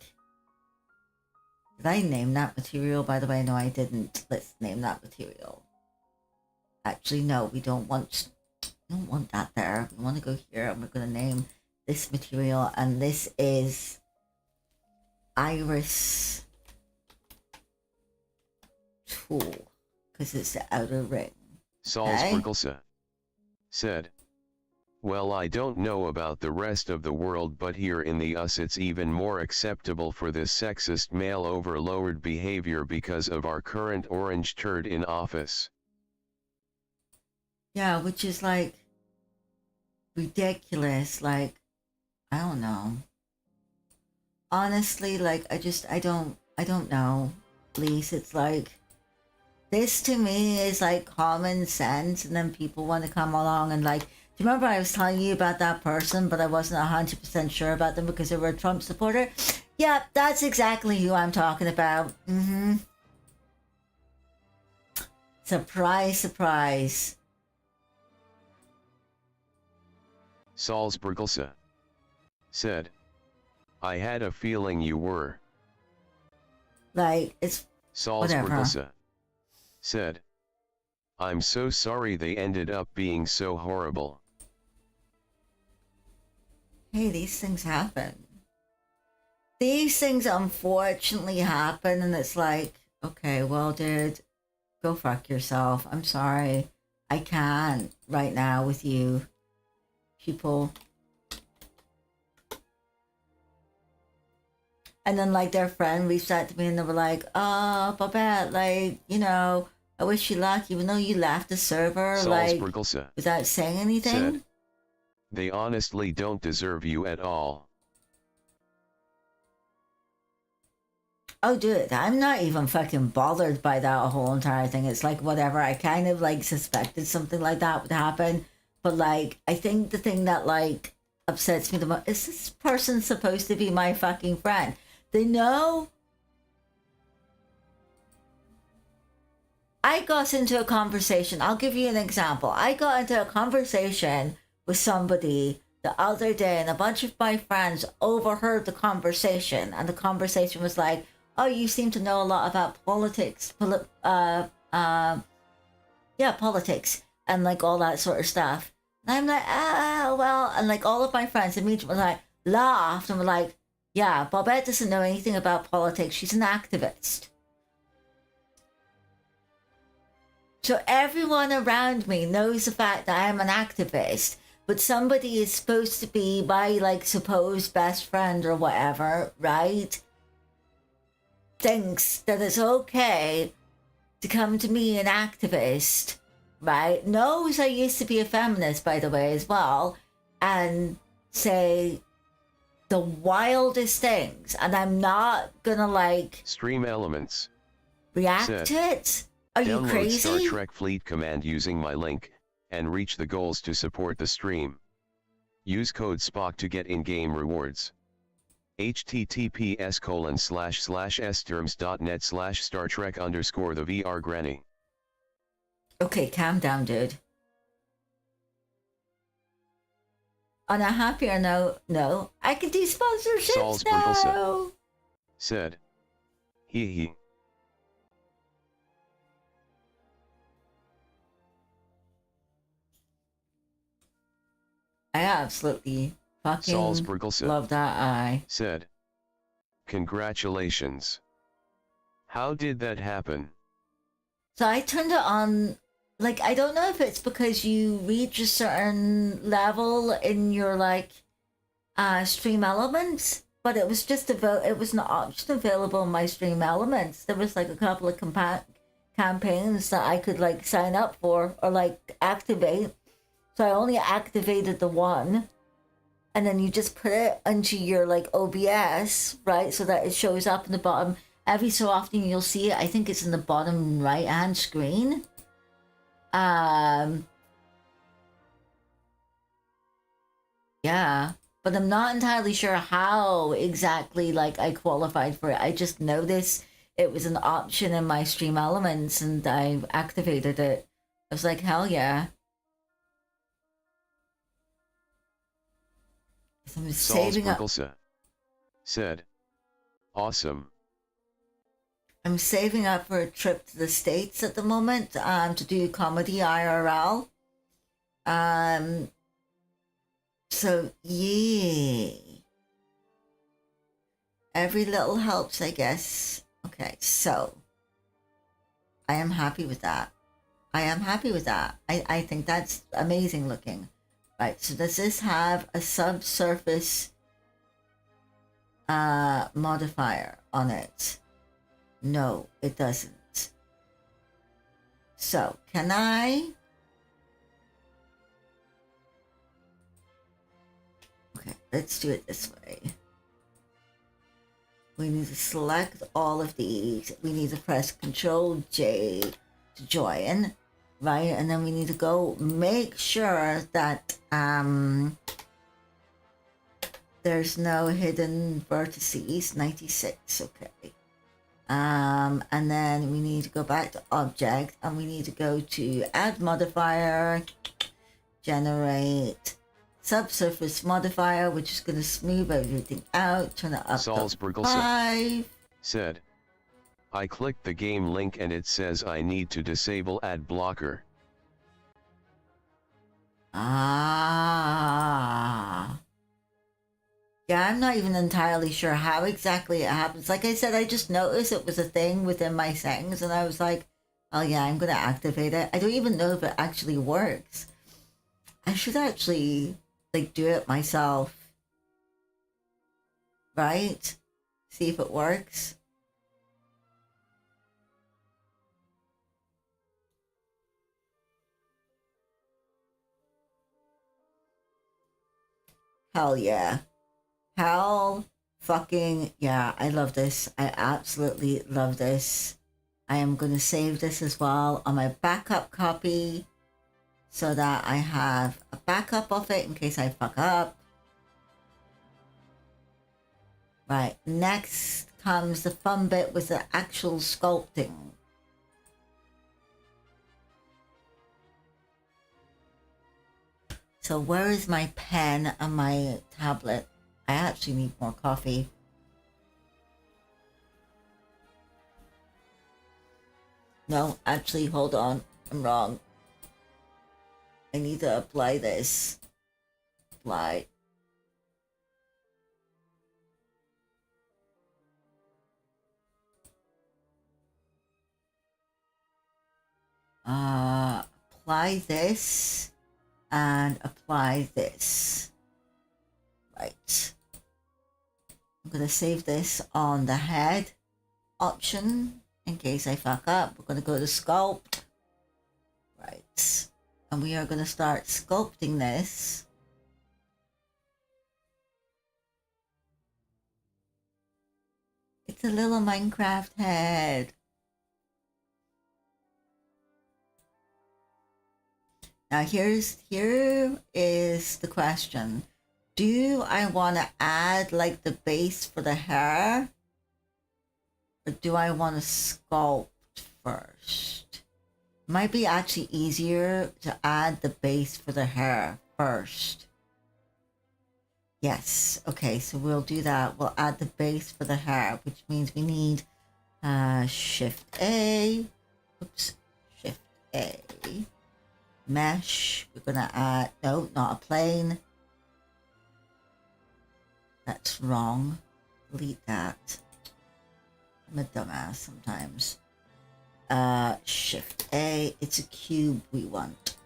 Did I name that material, by the way? No, I didn't. Let's name that material. Actually, no, we don't want that there. We want to go here and we're going to name this material, and this is Iris Tool because it's the outer ring. Salzburgelsa said, well, I don't know about the rest of the world, but here in the US it's even more acceptable for this sexist male overlord behavior because of our current orange turd in office. Yeah, which is like ridiculous. Like, I don't know. Honestly, like, I don't know. Please, it's like, this to me is like common sense, and then people want to come along and like, do you remember I was telling you about that person, but I wasn't 100% sure about them because they were a Trump supporter? Yeah, that's exactly who I'm talking about. Surprise, surprise. Salzburgelsa said, I had a feeling you were. Like, it's Salzburgelsa said, I'm so sorry they ended up being so horrible. Hey, these things happen. These things unfortunately happen, and it's like, okay, well, dude, go fuck yourself. I'm sorry. I can't right now with you, people. And then, like, their friend reached out to me and they were like, oh, Babette, like, you know, I wish you luck, even though you left the server, like, without saying anything. Said, they honestly don't deserve you at all. Oh, dude, I'm not even fucking bothered by that whole entire thing. It's like, whatever. I kind of, like, suspected something like that would happen. But, like, I think the thing that, like, upsets me the most is this person supposed to be my fucking friend. They know I got into a conversation. I'll give you an example. I got into a conversation with somebody the other day, and a bunch of my friends overheard the conversation, and the conversation was like, oh, you seem to know a lot about politics, politics, and like all that sort of stuff. And I'm like, well, and like all of my friends immediately like laughed and were like, yeah, Babette doesn't know anything about politics. She's an activist. So everyone around me knows the fact that I'm an activist, but somebody is supposed to be my, like, supposed best friend or whatever, right? Thinks that it's okay to come to me, an activist, right? Knows I used to be a feminist, by the way, as well, and say the wildest things, and I'm not gonna, like, Stream Elements react to it. Are you crazy? Download Star Trek Fleet Command using my link, and reach the goals to support the stream. Use code SPOC to get in-game rewards. https://sterms.net/Star Trek_the VR Granny. Okay, calm down, dude. On a happier note, no, I can do sponsorships now. Said, hee. I absolutely fucking love that eye. Said, congratulations. How did that happen? So I turned it on, like, I don't know if it's because you reach a certain level in your, like, Stream Elements, but it was just it was an option available in my Stream Elements. There was, like, a couple of campaigns that I could, like, sign up for or, like, activate. So I only activated the one, and then you just put it into your, like, OBS, right, so that it shows up in the bottom. every so often you'll see it. I think it's in the bottom right hand screen. Yeah, but I'm not entirely sure how exactly like I qualified for it. I just noticed it was an option in my Stream Elements and I activated it. I was like, hell yeah. So I'm saving up. Said, awesome. I'm saving up for a trip to the States at the moment to do comedy IRL. So yay. Every little helps, I guess. Okay, so I am happy with that. I think that's amazing looking. Right, so does this have a subsurface modifier on it? No, it doesn't. So, can I? Okay, let's do it this way. We need to select all of these. We need to press Control J to join, right? And then we need to go make sure that there's no hidden vertices. 96, okay. And then we need to go back to Object, and we need to go to Add Modifier, Generate Subsurface Modifier, which is going to smooth everything out, turn it up to 5. Said, I clicked the game link and it says I need to disable ad blocker. Ah. Yeah, I'm not even entirely sure how exactly it happens. Like I said, I just noticed it was a thing within my settings and I was like, oh yeah, I'm going to activate it. I don't even know if it actually works. I should actually like do it myself. Right? See if it works. Hell yeah. Hell fucking yeah. I love this. I absolutely love this. I am going to save this as well on my backup copy so that I have a backup of it in case I fuck up. Right, next comes the fun bit with the actual sculpting. So where is my pen and my tablet? I actually need more coffee. No, actually, hold on. I'm wrong. I need to apply this. Apply. Apply this and apply this. Right. I'm gonna save this on the head option in case I fuck up. We're gonna go to sculpt. Right. And we are gonna start sculpting this. It's a little Minecraft head. Now here is the question. Do I want to add like the base for the hair? Or do I want to sculpt first? Might be actually easier to add the base for the hair first. Yes, okay, so we'll do that. We'll add the base for the hair, which means we need Shift A. Oops, Shift A. Mesh, we're gonna add, no, not a plane. That's wrong. Delete that. I'm a dumbass sometimes. Shift A, it's a cube we want.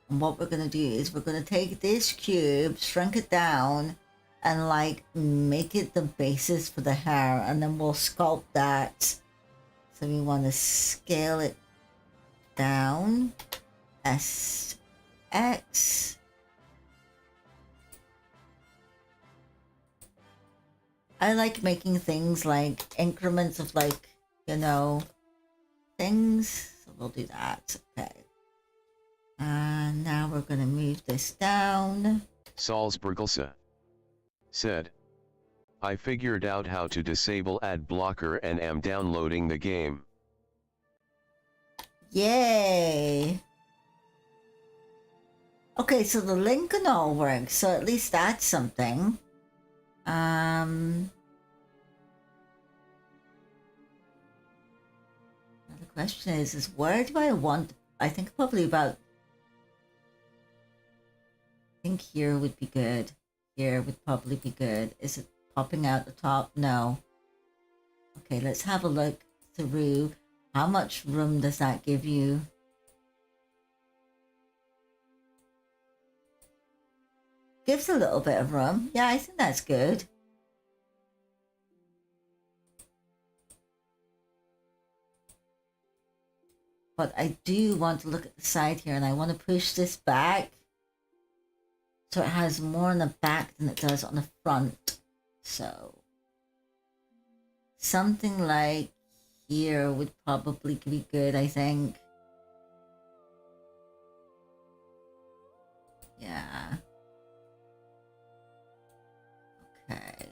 And what we're gonna do is we're gonna take this cube, shrink it down, and like make it the basis for the hair, and then we'll sculpt that. So we want to scale it down. SX. I like making things like increments of like, you know, things. So we'll do that. Okay. And now we're going to move this down. Salzburgelsa said, I figured out how to disable ad blocker and am downloading the game. Yay! Okay, so the link and all works, so at least that's something. Now the question is where do I want? I think probably about. I think here would be good. Here would probably be good. Is it popping out the top? No. Okay, let's have a look through. How much room does that give you? Gives a little bit of room. Yeah, I think that's good. But I do want to look at the side here and I want to push this back so it has more on the back than it does on the front. So something like here would probably be good, I think. Yeah. Okay.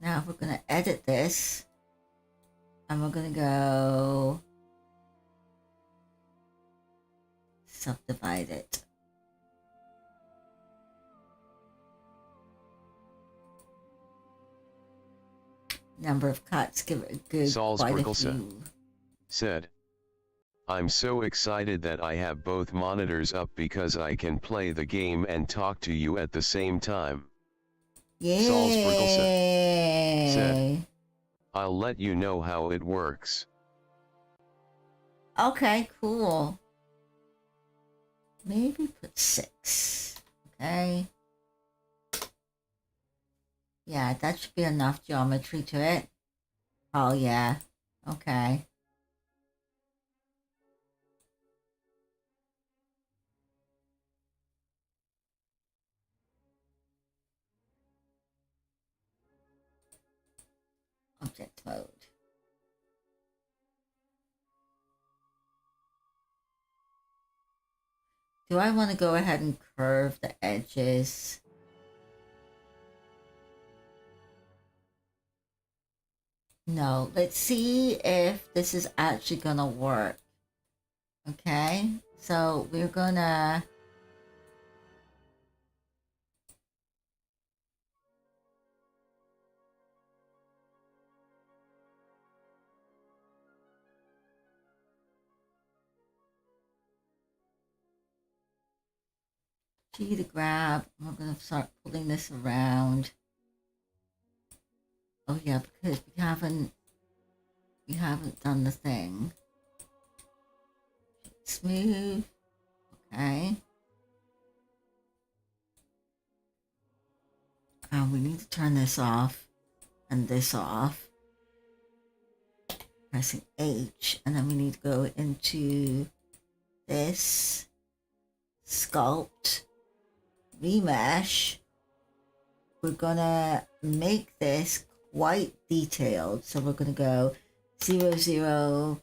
Now we're going to edit this and we're going to go subdivide it. Number of cuts, give it a good quite a few. Said, I'm so excited that I have both monitors up because I can play the game and talk to you at the same time. Yay! Said, I'll let you know how it works. Okay, cool. Maybe put 6. Okay. Yeah, that should be enough geometry to it. Oh, yeah. Okay. Object mode. Do I want to go ahead and curve the edges? No, let's see if this is actually gonna work. Okay, so we're gonna G to grab. We're gonna start pulling this around. Oh yeah, because we haven't done the thing. Smooth. Okay. We need to turn this off and this off. Pressing H, and then we need to go into this, sculpt, remesh. We're gonna make this quite detailed, so we're gonna go 0, 0,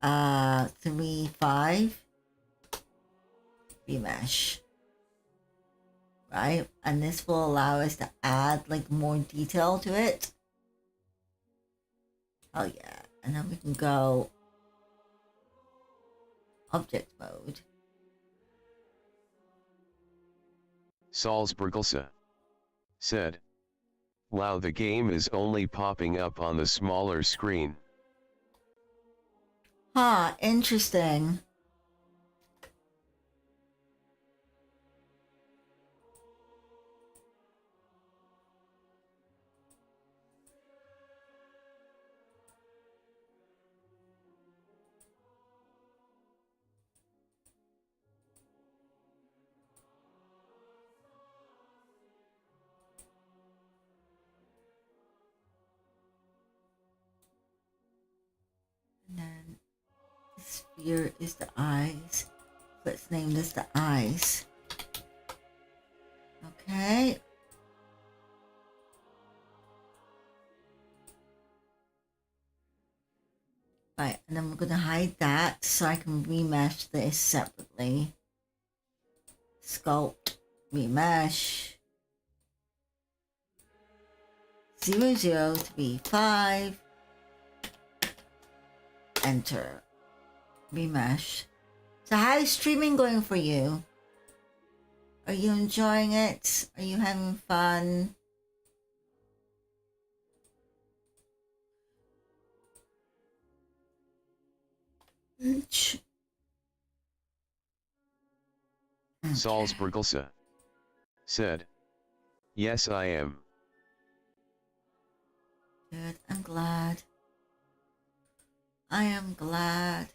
3, 5, remesh. Right, and this will allow us to add like more detail to it. Oh yeah, and then we can go object mode. Salzburgelsa said, wow, the game is only popping up on the smaller screen. Huh, interesting. And then this sphere is the eyes. Let's name this the eyes. Okay. Right, and then we're going to hide that so I can remesh this separately. Sculpt, remesh. 0, 0 to be 5. Enter. Remesh. So how's streaming going for you? Are you enjoying it? Are you having fun? Salzburgelsa said, "Yes, I am." Good, I'm glad. I am glad.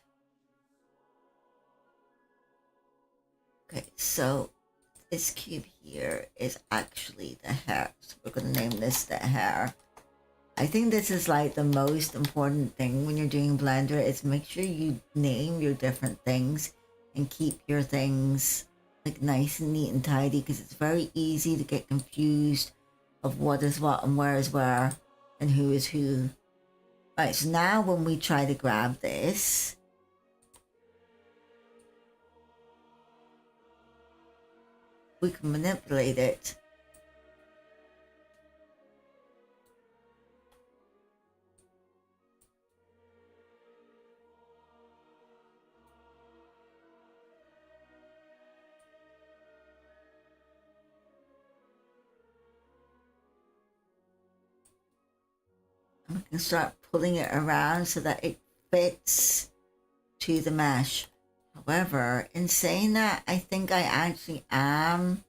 Okay, so this cube here is actually the hair. So we're gonna name this the hair. I think this is like the most important thing when you're doing Blender is make sure you name your different things and keep your things like nice and neat and tidy, because it's very easy to get confused of what is what and where is where and who is who. Right, so now when we try to grab this, we can manipulate it. And we can start pulling it around so that it fits to the mesh. However, in saying that, I think I actually am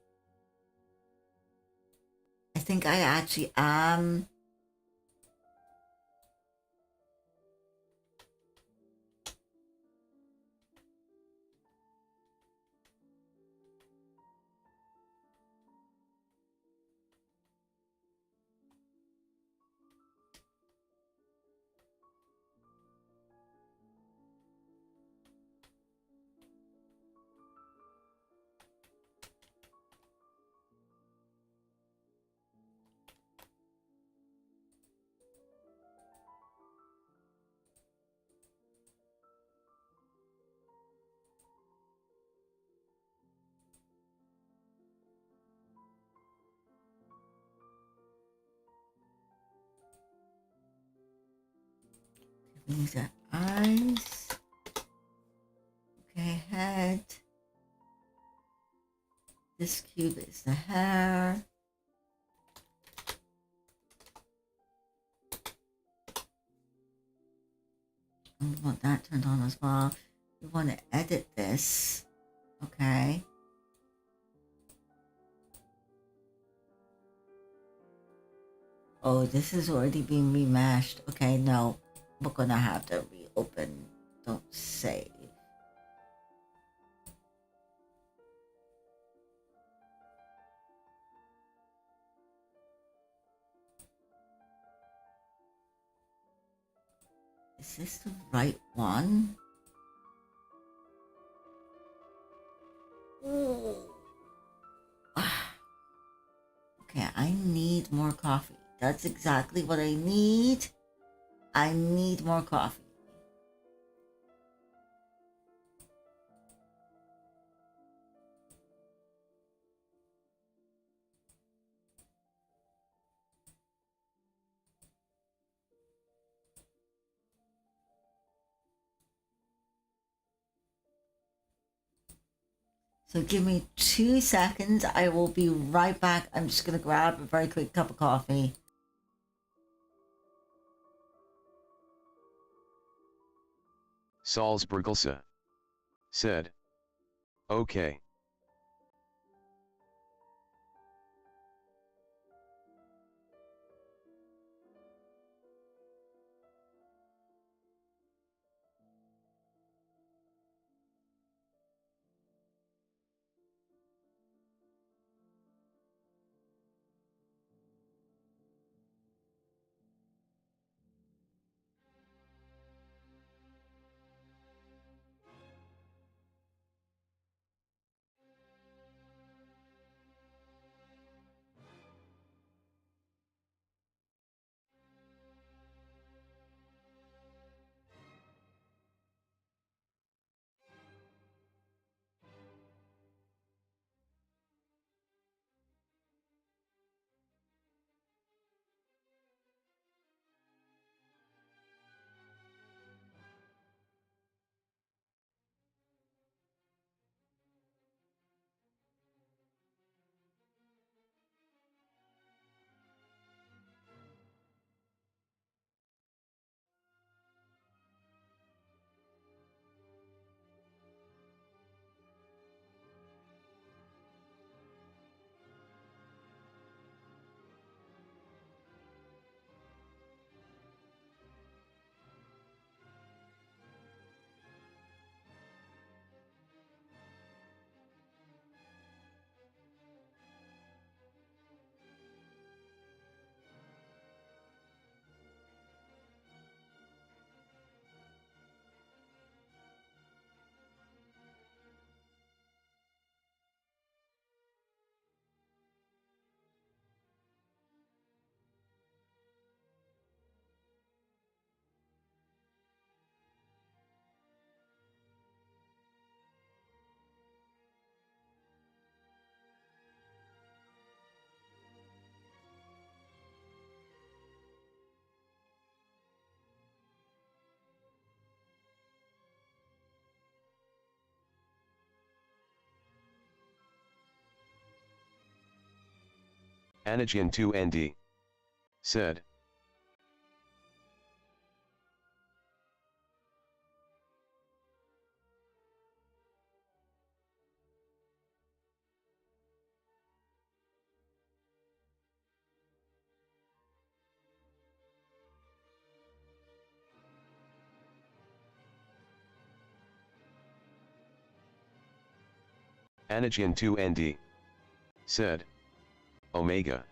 these are eyes. Okay, head. This cube is the hair. And we want that turned on as well. We want to edit this. Okay. Oh, this is already being remashed. Okay, no. We're gonna have to reopen. Don't save. Is this the right one? Ooh. Okay, I need more coffee. That's exactly what I need. I need more coffee. So give me 2 seconds. I will be right back. I'm just going to grab a very quick cup of coffee. Salzburgelsa said, "Okay." Anagen 2ND said. Anagen 2ND said. Omega.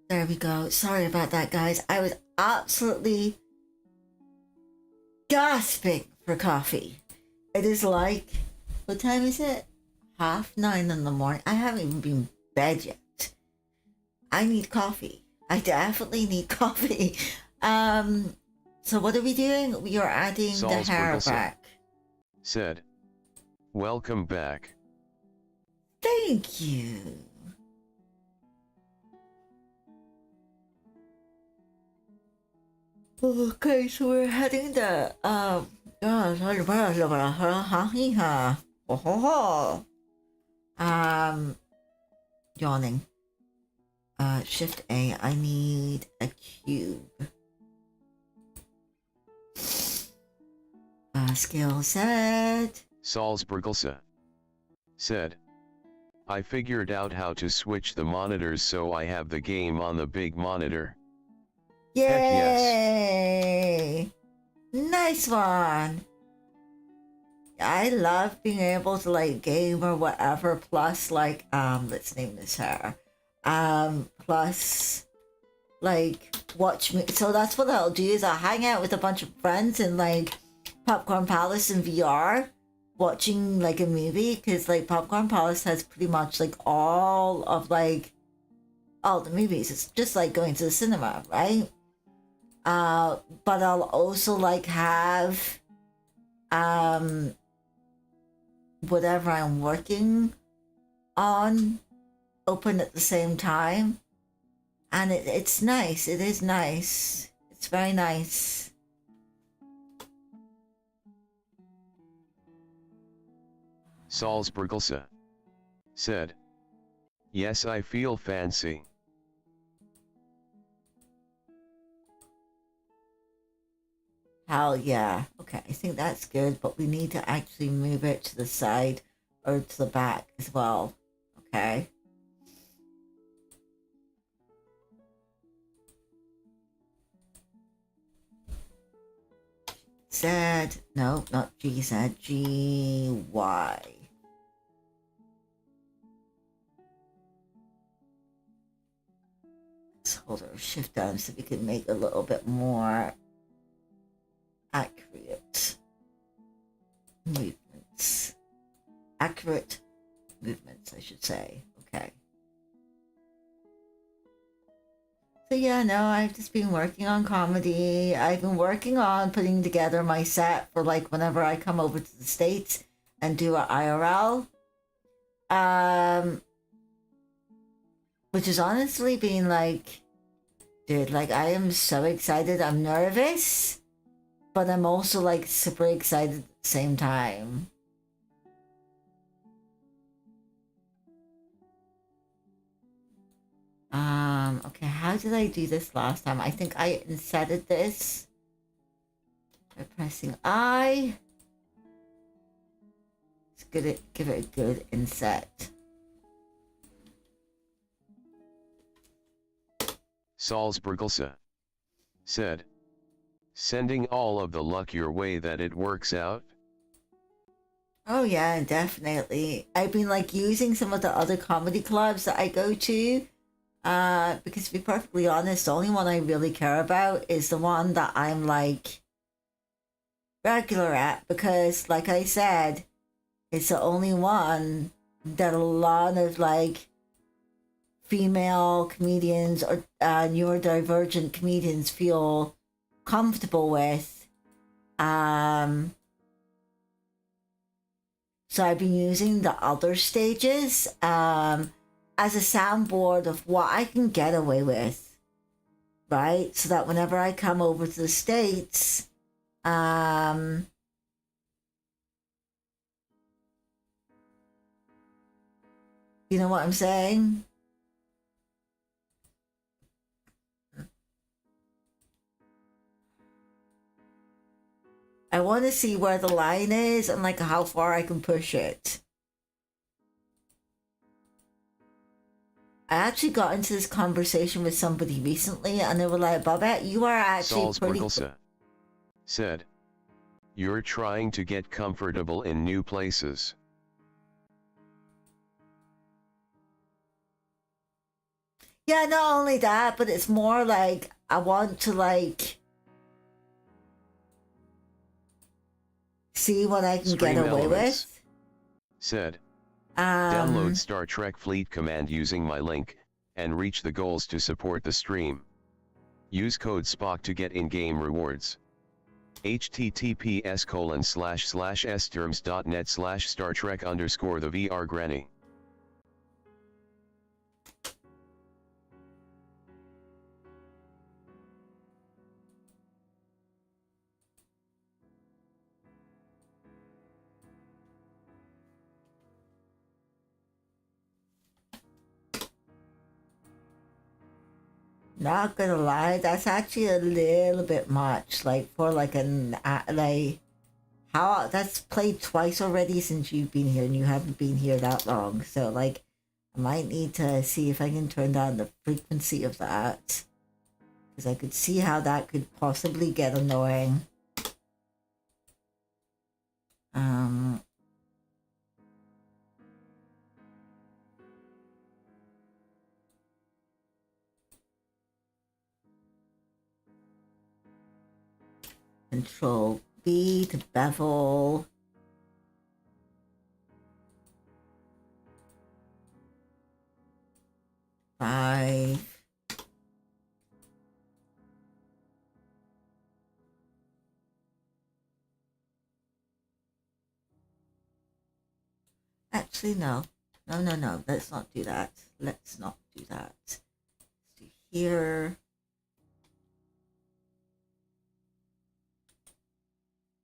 There we go. Sorry about that, guys. I was absolutely gasping for coffee. It is like, what time is it? 9:30 in the morning. I haven't even been in bed yet. I need coffee. I definitely need coffee. So what are we doing? We are adding the hair Salzburgelsen back. said, "Welcome back." Thank you. Okay, so we're heading the yawning. Shift A. I need a cube. Skill set. Salzburgelsen said, "I figured out how to switch the monitors so I have the game on the big monitor." Yay! Nice one. I love being able to like game or whatever. Plus, like let's name this hair. Plus, like watch me. So that's what I'll do is I'll hang out with a bunch of friends in like Popcorn Palace in VR, watching like a movie because like Popcorn Palace has pretty much like all the movies. It's just like going to the cinema, right? But I'll also like have whatever I'm working on open at the same time, and it's nice. It is nice. It's very nice. Salzburgelsen said, "Yes, I feel fancy." Hell yeah. Okay, I think that's good, but we need to actually move it to the side or to the back as well. Okay. Z, no, not GZ, GY. Let's hold our shift down so we can make a little bit more accurate movements. Accurate movements, I should say. Okay. So yeah, no, I've just been working on comedy. I've been working on putting together my set for like whenever I come over to the States and do a IRL. Which has honestly been like, dude, like I am so excited. I'm nervous, but I'm also like super excited at the same time. Okay, how did I do this last time? I think I inserted this by pressing I. Let's give it a good inset. Salzburgelsen said, "Sending all of the luck your way that it works out." Oh yeah, definitely. I've been like using some of the other comedy clubs that I go to. Because to be perfectly honest, the only one I really care about is the one that I'm like regular at, because like I said, it's the only one that a lot of like female comedians or neurodivergent comedians feel comfortable with. So I've been using the other stages as a soundboard of what I can get away with, right? So that whenever I come over to the States, you know what I'm saying? I want to see where the line is and like how far I can push it. I actually got into this conversation with somebody recently, and they were like, "Babette, you are actually pretty." Salzburgelsen said, "You're trying to get comfortable in new places." Yeah, not only that, but it's more like I want to like see what I can Stream get away Elements with. said, download Star Trek Fleet Command using my link, and reach the goals to support the stream. Use code SPOC to get in-game rewards. https://sterms.net/Star Trek_the VR Granny. Not gonna lie, that's actually a little bit much. Like for like an like how that's played twice already since you've been here, and you haven't been here that long. So like, I might need to see if I can turn down the frequency of that, because I could see how that could possibly get annoying. Um. Control B to bevel. Five. Actually, no. No. Let's not do that. Let's not do that. Let's do here.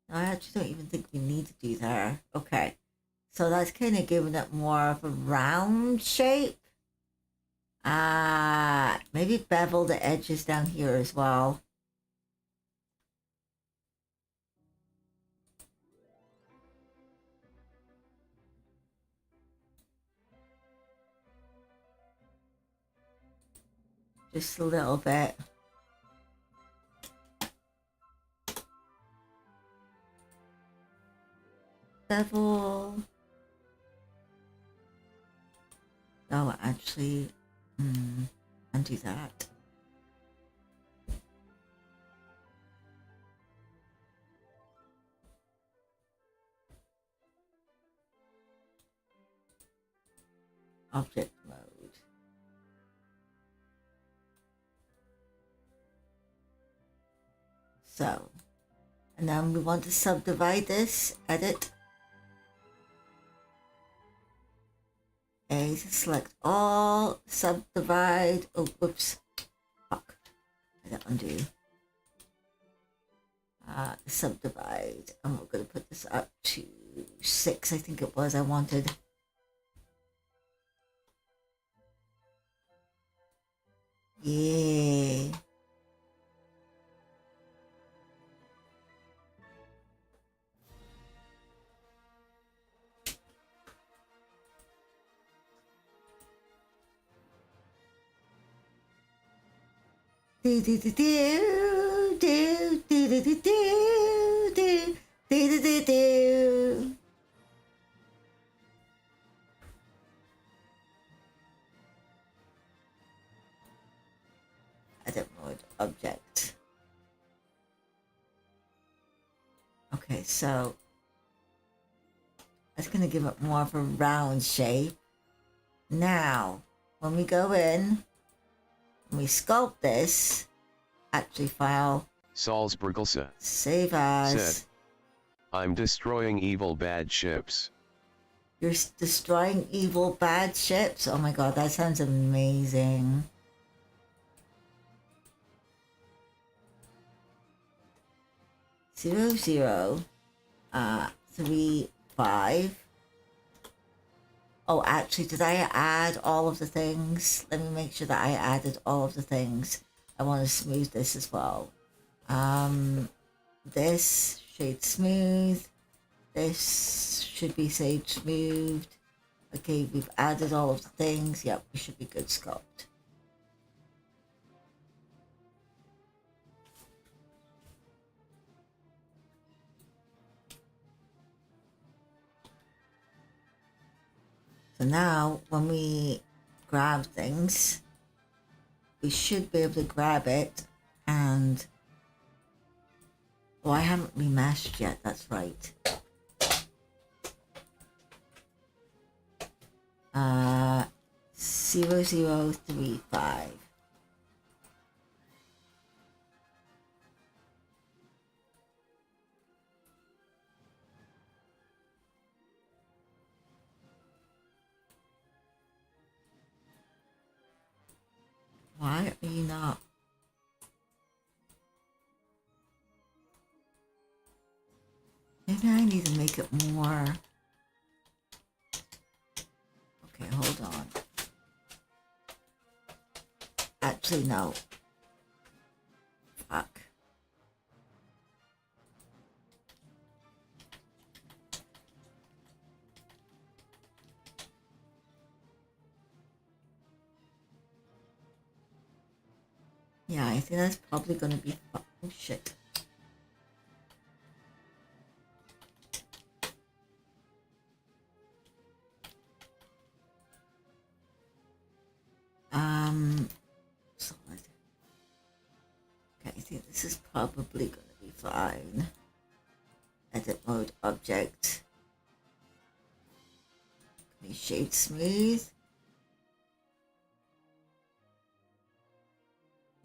No, I actually don't even think we need to do there. Okay. So that's kind of giving it more of a round shape. Maybe bevel the edges down here as well. Just a little bit. Bevel. No, actually, undo that. Object mode. So, and then we want to subdivide this, edit. A to select all, subdivide. Oh, whoops. Fuck. I got undo. Subdivide. And we're going to put this up to 6, I think it was, I wanted. Yeah. Do do do do do do do do do do do do. Edit mode object. Okay, so that's gonna give it more of a round shape. Now, when we go in, and we sculpt this, actually file, Salzburgelsa save as. said, I'm destroying evil bad ships. You're destroying evil bad ships? Oh my god, that sounds amazing. Zero, zero, 3, 5. Oh, actually, did I add all of the things? Let me make sure that I added all of the things. I want to smooth this as well. This shade smooth. This should be shade smoothed. Okay, we've added all of the things. Yep, we should be good sculpt. So now, when we grab things, we should be able to grab it and... Oh, I haven't remeshed yet, that's right. 0035. Why are you not? Maybe I need to make it more. Okay, hold on. Actually, no. Fuck. Yeah, I think that's probably gonna be. Oh shit. Solid. Okay, I think this is probably gonna be fine. Edit mode object. Can we shade smooth?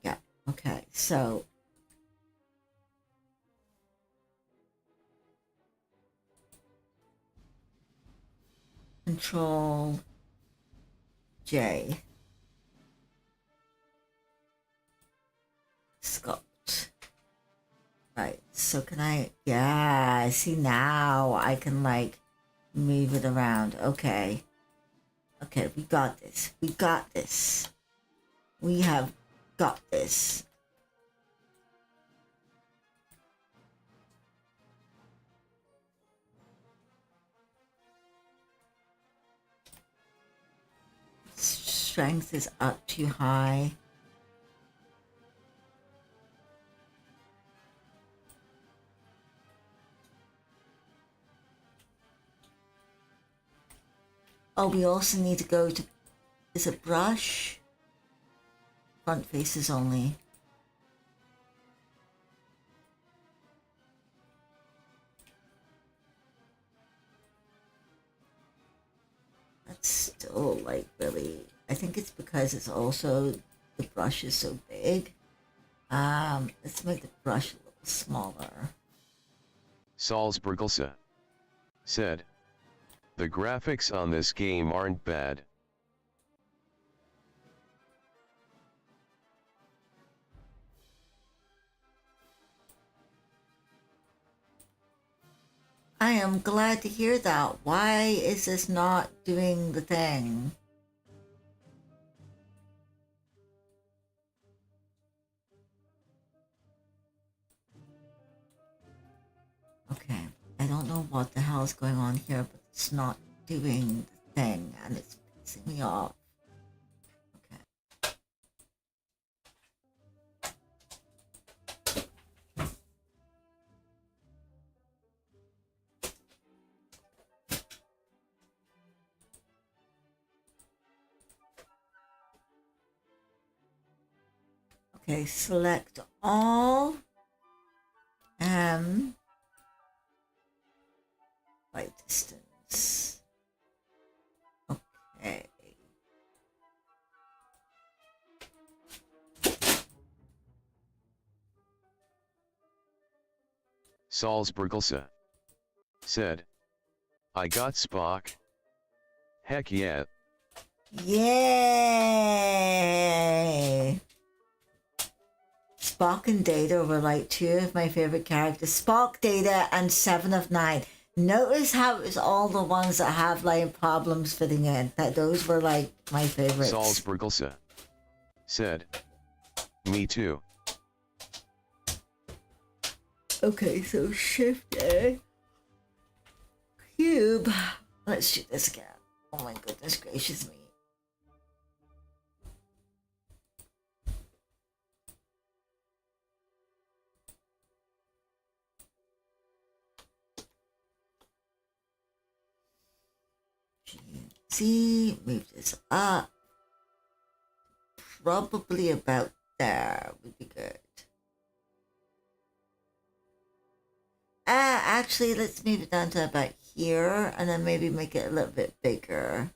Yeah, okay, so Control J. Sculpt. Right, so can I, yeah, see now I can like move it around. Okay. Okay, we got this. We got this. We have got this. Strength is up too high. Oh, we also need to go to, is it brush? Front faces only. That's still like really, I think it's because it's also, the brush is so big. Let's make the brush a little smaller. Salzburgelsa said, the graphics on this game aren't bad. I am glad to hear that. Why is this not doing the thing? Okay, I don't know what the hell is going on here, but it's not doing the thing and it's pissing me off. Okay. Okay, select all. Right distance. Okay. Salzburgelsa said, I got Spock. Heck yeah. Yay! Spock and Data were like two of my favorite characters. Spock, Data, and Seven of Nine. Notice how it's all the ones that have like problems fitting in. That those were like my favorites. Salzburgelsa said, me too. Okay, so Shift A. Cube. Let's shoot this again. Oh my goodness gracious me. Z, move this up. probably about there would be good. Actually, let's move it down to about here, and then maybe make it a little bit bigger.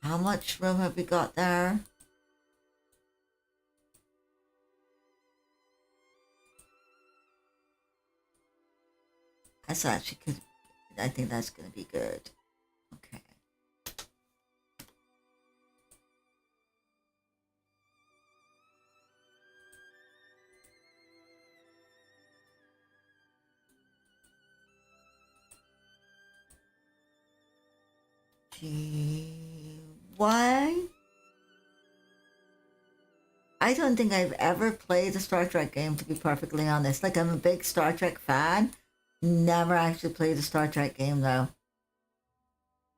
How much room have we got there? That's actually good. I think that's going to be good. Okay. Why? I don't think I've ever played a Star Trek game, to be perfectly honest. Like, I'm a big Star Trek fan. Never actually played a Star Trek game, though.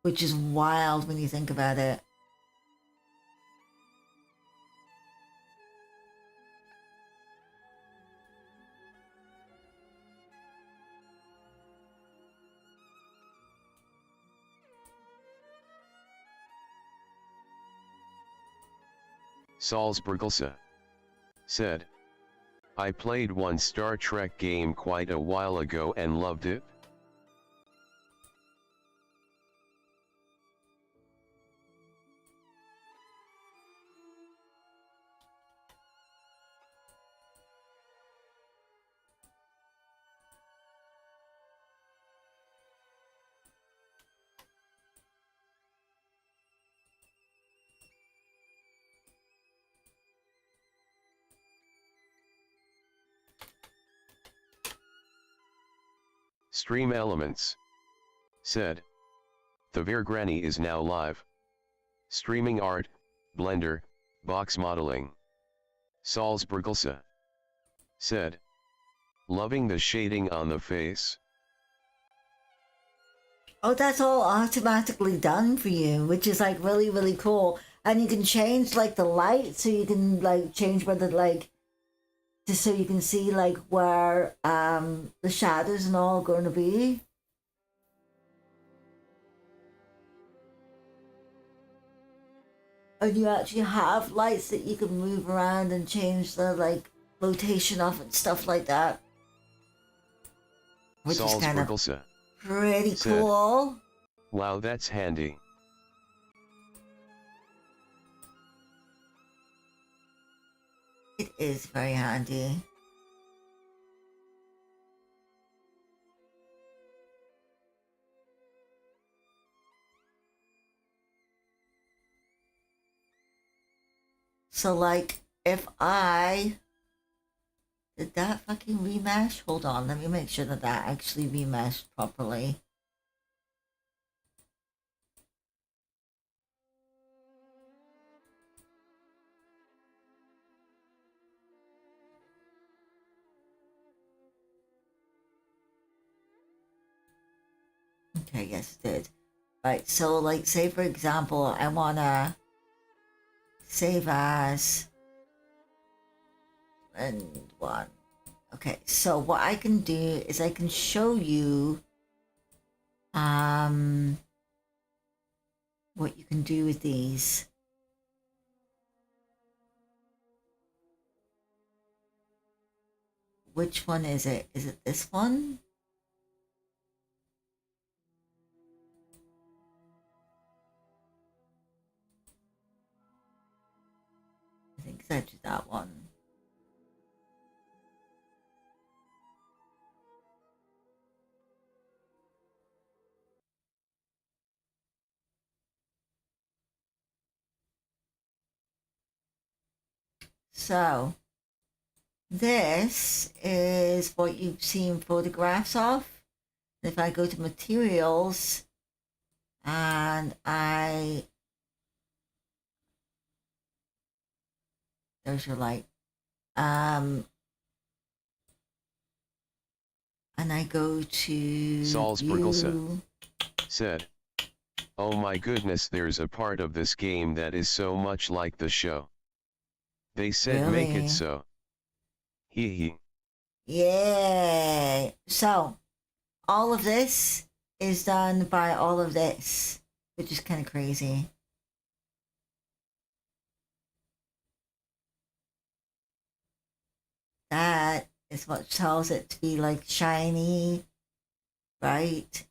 Which is wild when you think about it. Salzburgelsa said, I played one Star Trek game quite a while ago and loved it. Stream Elements said, the Virgranny is now live. Streaming art, Blender, box modeling. Salzburgelsa said, loving the shading on the face. Oh, that's all automatically done for you, which is like really, really cool. And you can change like the light, so you can like change where the like, just so you can see like where the shadows and all going to be. And you actually have lights that you can move around and change the like rotation of and stuff like that. Which is kind of pretty cool. Wow, that's handy. It is very handy. So like if I did that fucking remesh? Hold on, let me make sure that that actually remeshed properly. Okay, yes it did. Right, so like say for example, I wanna save as and one. Okay, so what I can do is I can show you what you can do with these. Which one is it? Is it this one? I think it's actually that one. So this is what you've seen photographs of. If I go to materials and there's your light. And I go to Salzburgelsa said, oh my goodness, there's a part of this game that is so much like the show. They said Really? make it so. Hee hee. Yay! So all of this is done by all of this, which is kind of crazy. That is what tells it to be like shiny, right?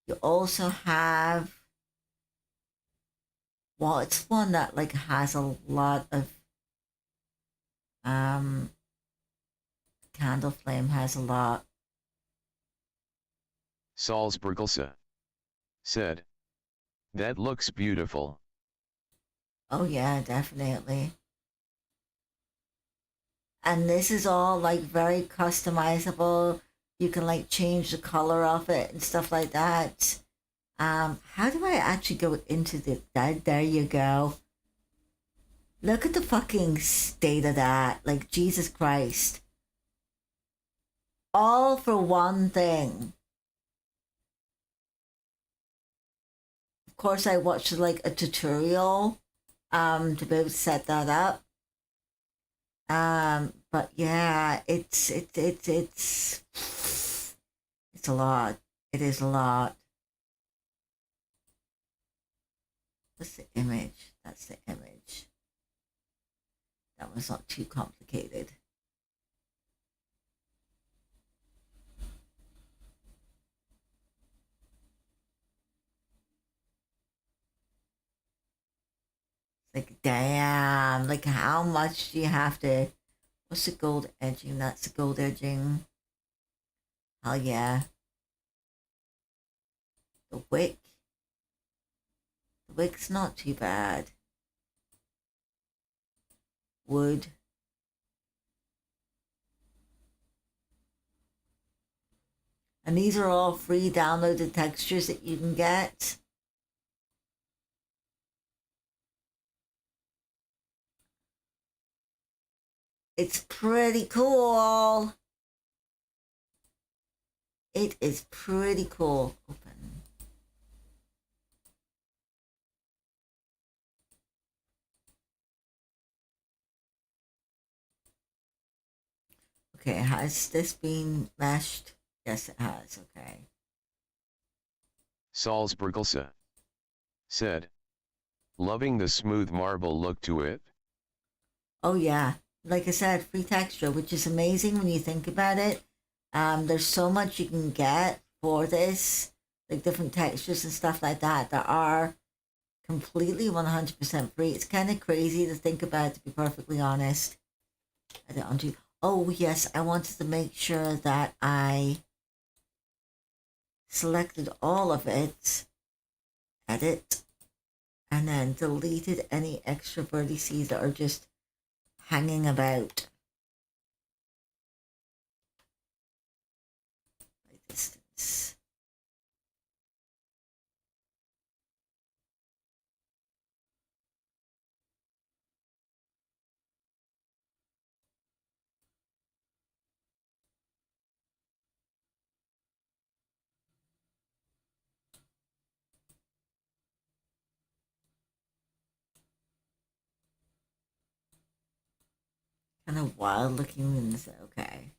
You also have, well, it's one that like has a lot of um candle flame has a lot. Salzburgelsa said, that looks beautiful. Oh yeah, definitely. And this is all like very customizable. You can like change the color of it and stuff like that. How do I actually go into that? There you go. Look at the fucking state of that. Like, Jesus Christ. All for one thing. Of course, I watched like a tutorial to be able to set that up. But yeah, it's a lot. It is a lot. What's the image? That's the image. That one's not too complicated. Like, damn, like how much do you have to? What's the gold edging? That's the gold edging. Hell yeah. The wick. The wick's not too bad. Wood. And these are all free downloaded textures that you can get. It's pretty cool. It is pretty cool. Open. Okay, has this been meshed? Yes, it has. Okay. Salzburgelsa said, loving the smooth marble look to it. Oh yeah, like I said, free texture, which is amazing when you think about it. There's so much you can get for this, like different textures and stuff like that that are completely 100% free. It's kind of crazy to think about, to be perfectly honest. I don't undo. Oh yes, I wanted to make sure that I selected all of it, edit, and then deleted any extra vertices that are just hanging about. By distance. Kind of wild looking ones. Okay.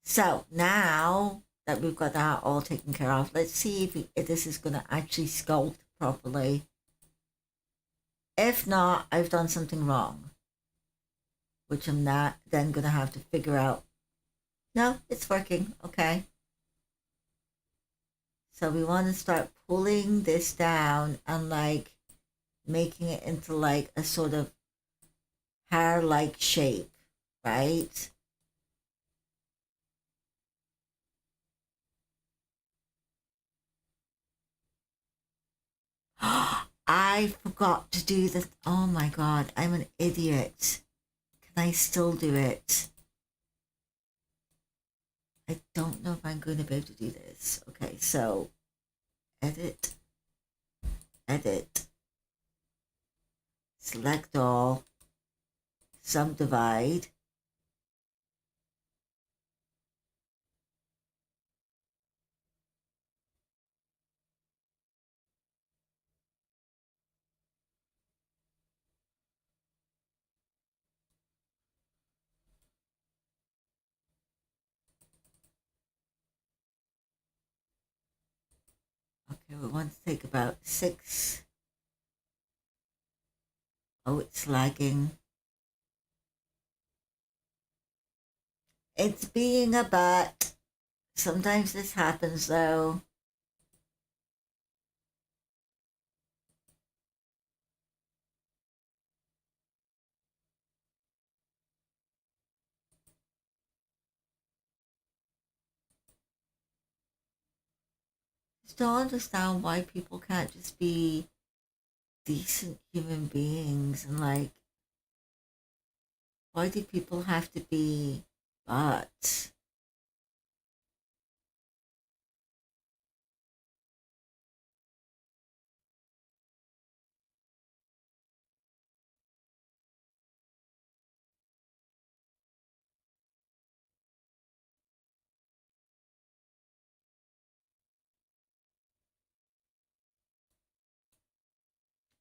So now that we've got that all taken care of, let's see if this is going to actually sculpt properly. If not, I've done something wrong, which I'm not then going to have to figure out. No, it's working. Okay. So we want to start pulling this down and like making it into like a sort of hair-like shape, right? I forgot to do this. Oh my god, I'm an idiot. Can I still do it? I don't know if I'm going to be able to do this. Okay, so edit, edit, select all, subdivide. Okay, we want to take about 6 Oh, it's lagging. It's being a bit. Sometimes this happens though. Just don't understand why people can't just be decent human beings and like, why do people have to be but?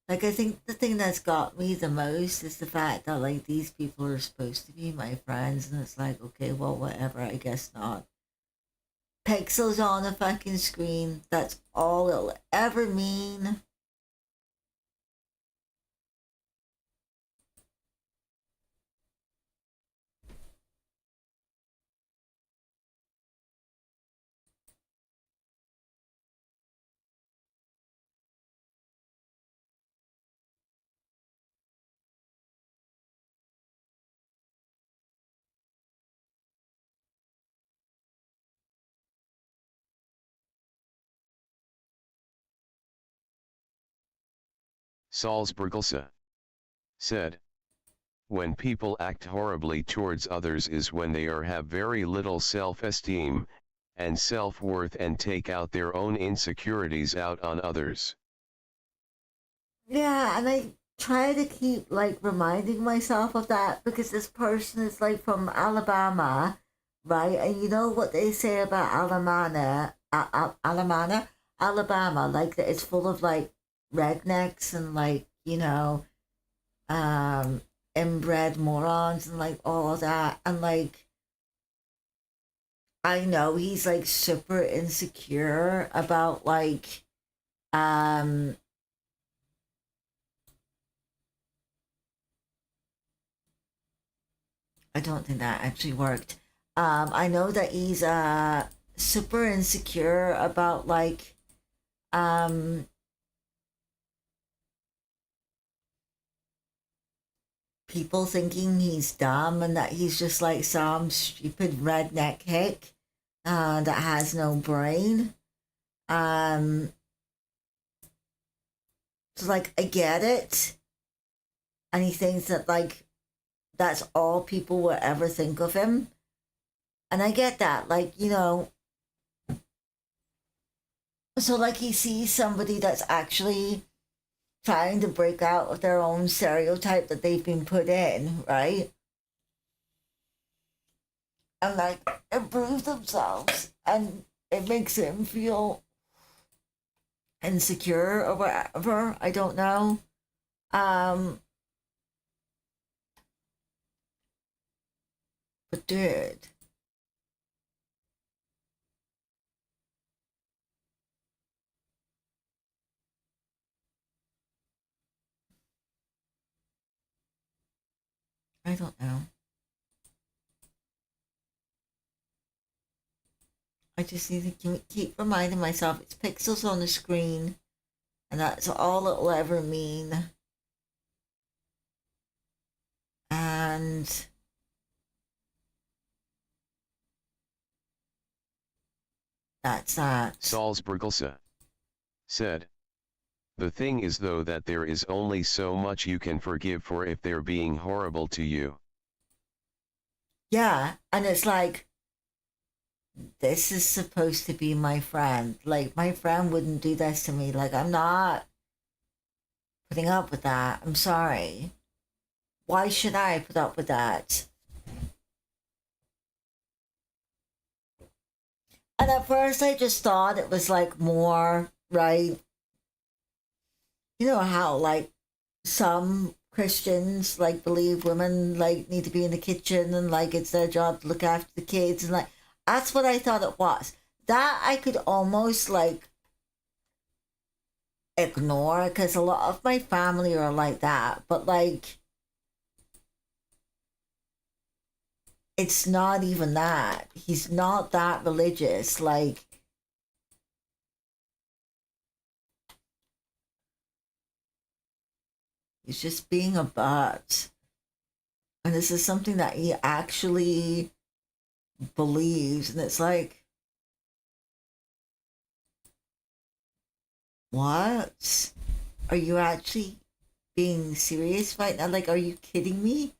Like, I think the thing that's got me the most is the fact that like these people are supposed to be my friends, and it's like, okay, well, whatever, I guess not. Pixels on a fucking screen, that's all it'll ever mean. Salzburgelsa said, when people act horribly towards others is when they have very little self-esteem and self-worth and take out their own insecurities out on others. Yeah, and I try to keep like reminding myself of that because this person is like from Alabama, right? And you know what they say about Alabama, like that it's full of like rednecks and like, um, inbred morons and like all of that. And like, I know he's like super insecure about like, um, I don't think that actually worked. I know that he's super insecure about like um people thinking he's dumb and that he's just like some stupid redneck hick that has no brain. Um, so like I get it, and he thinks that like that's all people will ever think of him, and I get that. Like so like he sees somebody that's actually trying to break out of their own stereotype that they've been put in, right? And like improve themselves, and it makes him feel insecure or whatever. I don't know. Um, but dude, I don't know. I just need to keep reminding myself it's pixels on the screen, and that's all it'll ever mean. And that's that. Salzburgelsa said, the thing is though that there is only so much you can forgive for if they're being horrible to you. Yeah, and it's like this is supposed to be my friend. Like my friend wouldn't do this to me. Like I'm not putting up with that. I'm sorry. Why should I put up with that? And at first I just thought it was like more, right? You know how like some Christians like believe women like need to be in the kitchen and like it's their job to look after the kids and like that's what I thought it was. That I could almost like ignore, because a lot of my family are like that, but like it's not even that. He's not that religious. Like, he's just being a butt. And this is something that he actually believes. And it's like, what? Are you actually being serious right now? Like, are you kidding me?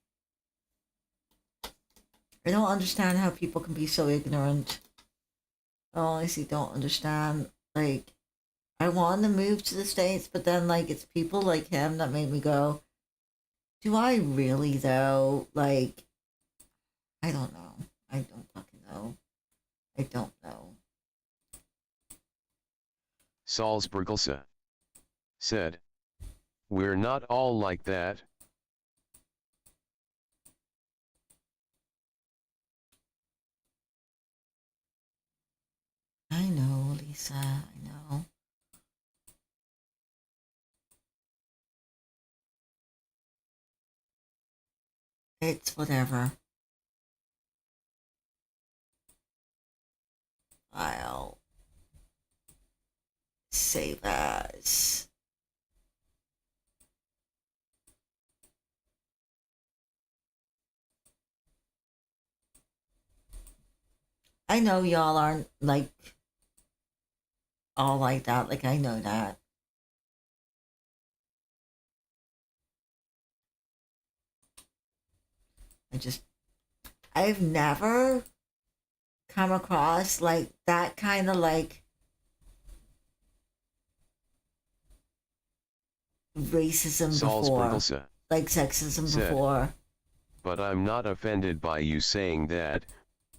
I don't understand how people can be so ignorant. I honestly don't understand. Like, I want to move to the States, but then, like, it's people like him that made me go, do I really, though? Like, I don't know. I don't fucking know. I don't know. Salzburgelsa said, we're not all like that. I know, Lisa. I know. It's whatever. I'll save as. I know y'all aren't like all like that. Like, I know that. I've never come across like that kind of like racism before, Salzburgelsa like sexism said, before. but I'm not offended by you saying that.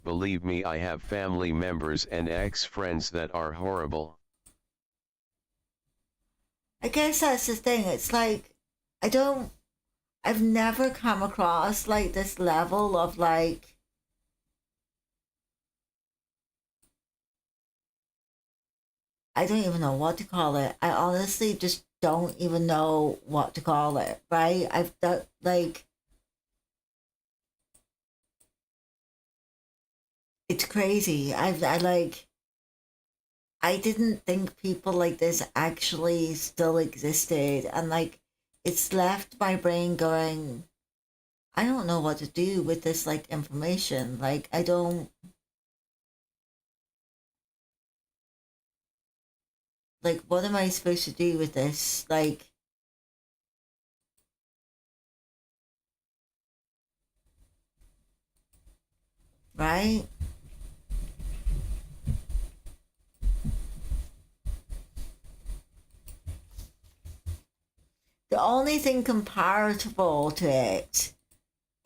Believe me, I have family members and ex-friends that are horrible. I guess that's the thing. It's like, I don't, I've never come across like this level of like, I don't even know what to call it. I honestly just don't even know what to call it, right? I've done like, it's crazy. I like, I didn't think people like this actually still existed. And like, it's left my brain going, I don't know what to do with this like information. Like, I don't, like, what am I supposed to do with this? Like, right? The only thing comparable to it,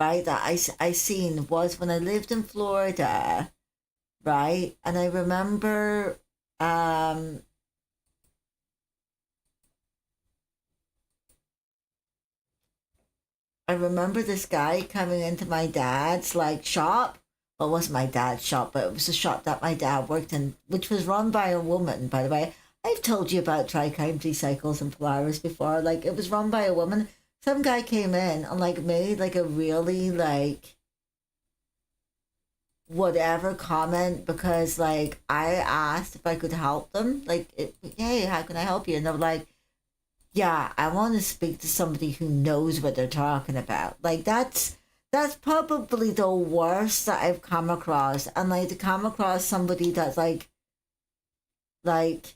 right, that I seen was when I lived in Florida, right? And I remember um I remember this guy coming into my dad's like shop. Well, it wasn't my dad's shop, but it was a shop that my dad worked in, which was run by a woman, by the way. I've told you about Tri-County Cycles and Polaris before. Like, it was run by a woman. Some guy came in and like made like a really like whatever comment because like I asked if I could help them. Like, hey, how can I help you? And they were like, yeah, I want to speak to somebody who knows what they're talking about. Like, that's probably the worst that I've come across. And like to come across somebody that's like right?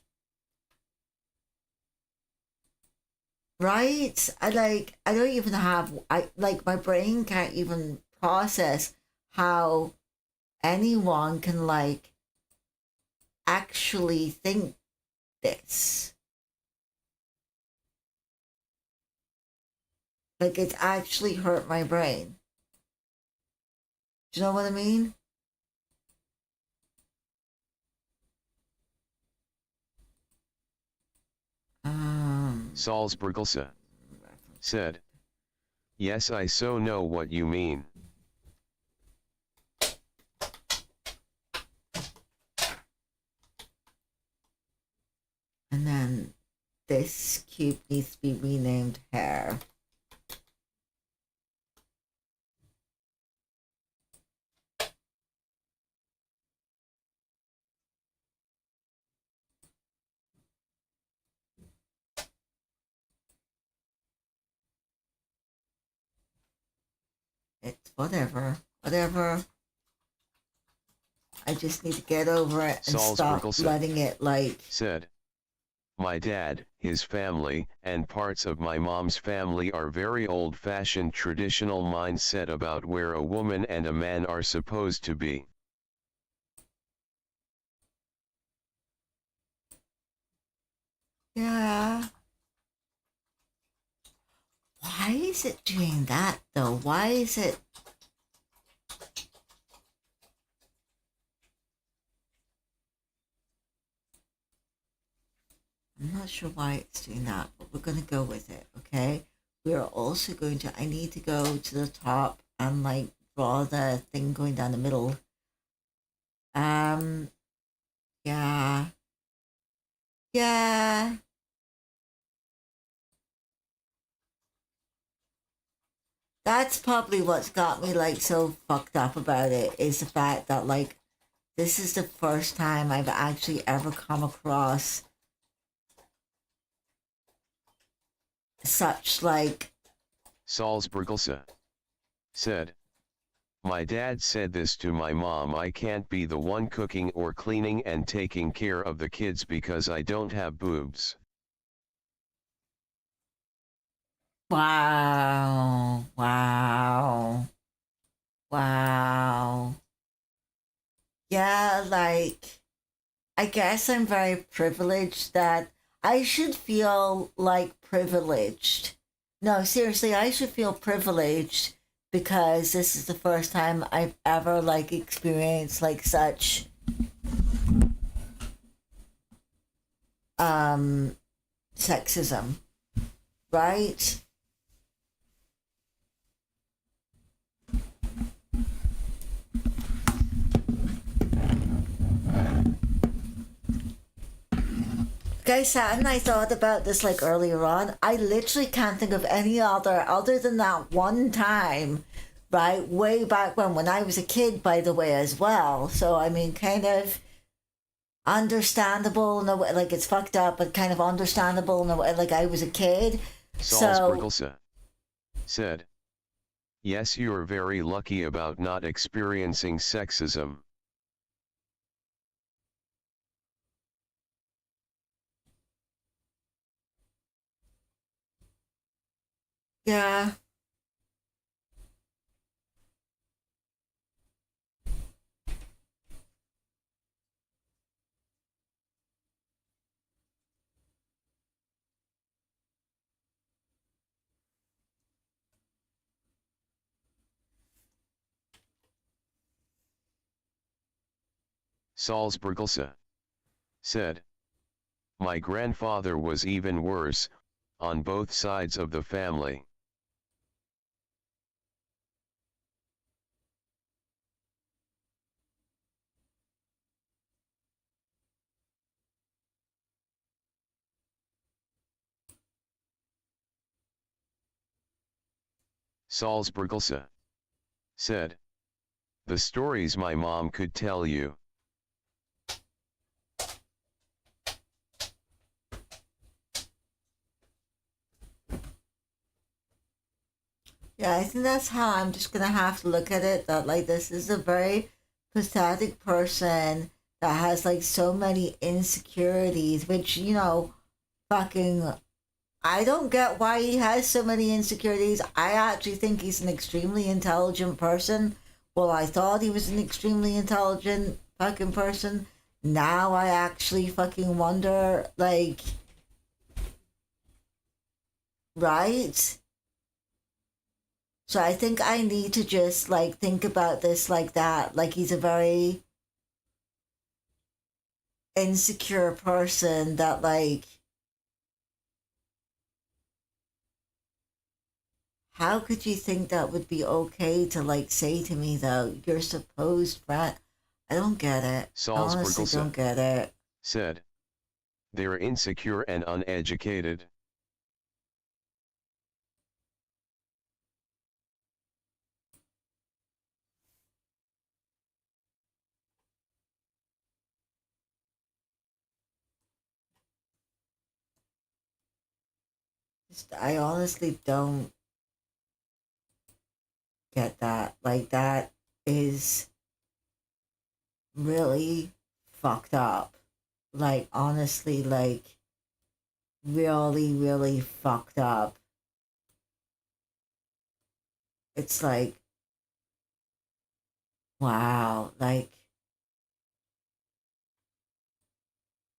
I don't even have I like my brain can't even process how anyone can like actually think this. Like, it's actually hurt my brain. Do you know what I mean? Salzburgelsa said, yes, I so know what you mean. And then this cube needs to be renamed hair. It's whatever. Whatever. I just need to get over it and stop letting it like... Said, my dad, his family, and parts of my mom's family are very old-fashioned traditional mindset about where a woman and a man are supposed to be. Yeah. Why is it doing that though? Why is it... I'm not sure why it's doing that, but we're going to go with it, okay? We're also going to... I need to go to the top and like draw the thing going down the middle. Yeah. Yeah. That's probably what's got me like so fucked up about it, is the fact that like this is the first time I've actually ever come across such like... Salzburgelsa said, my dad said this to my mom, I can't be the one cooking or cleaning and taking care of the kids because I don't have boobs. Wow. Wow. Wow. Yeah, like, I guess I'm very privileged that I should feel like privileged. No, seriously, I should feel privileged because this is the first time I've ever like experienced like such sexism, right? Guys, sat and I thought about this like earlier on. I literally can't think of any other than that one time, right? Way back when I was a kid, by the way, as well. So I mean, kind of understandable in a way, like it's fucked up, but kind of understandable in a way, like I was a kid. Salzburgelsa said, yes, you're very lucky about not experiencing sexism. Yeah. Salzburgelsa said, my grandfather was even worse, on both sides of the family. Salzburgelsa said, the stories my mom could tell you. Yeah, I think that's how I'm just gonna have to look at it. That like this is a very pathetic person that has like so many insecurities, which fucking I don't get why he has so many insecurities. I actually think he's an extremely intelligent person. Well, I thought he was an extremely intelligent fucking person. Now I actually fucking wonder, like, right? So I think I need to just like think about this like that. Like he's a very insecure person that like, how could you think that would be okay to like say to me though, you're supposed friend? I don't get it. I honestly don't get it. Said, They're insecure and uneducated. I honestly don't get that. Like, that is really fucked up. Like, honestly, like, really, really fucked up. It's like, wow. Like,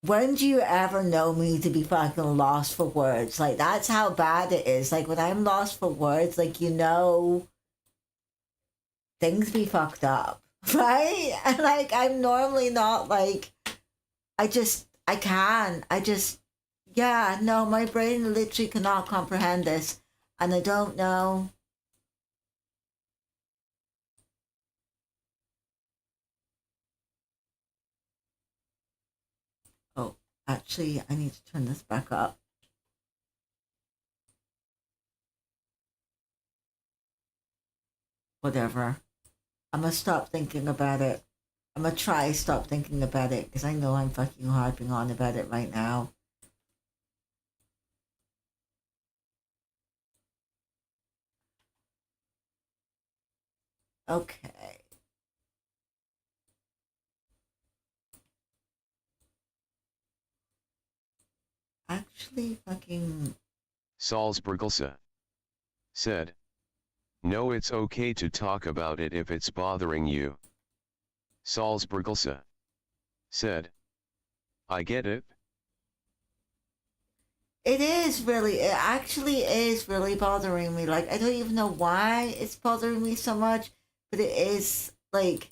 when do you ever know me to be fucking lost for words? Like, that's how bad it is. Like, when I'm lost for words, like, things be fucked up. Right? And like, I'm normally not like, I just, yeah, no, my brain literally cannot comprehend this. And I don't know. Oh, actually, I need to turn this back up. Whatever. I'm gonna stop thinking about it. I'm gonna try stop thinking about it because I know I'm fucking harping on about it right now. Okay. Actually, fucking. Salzburgelse said, no, it's okay to talk about it if it's bothering you. Salzburgelse said, I get it. It actually is really bothering me. Like, I don't even know why it's bothering me so much, but it is, like,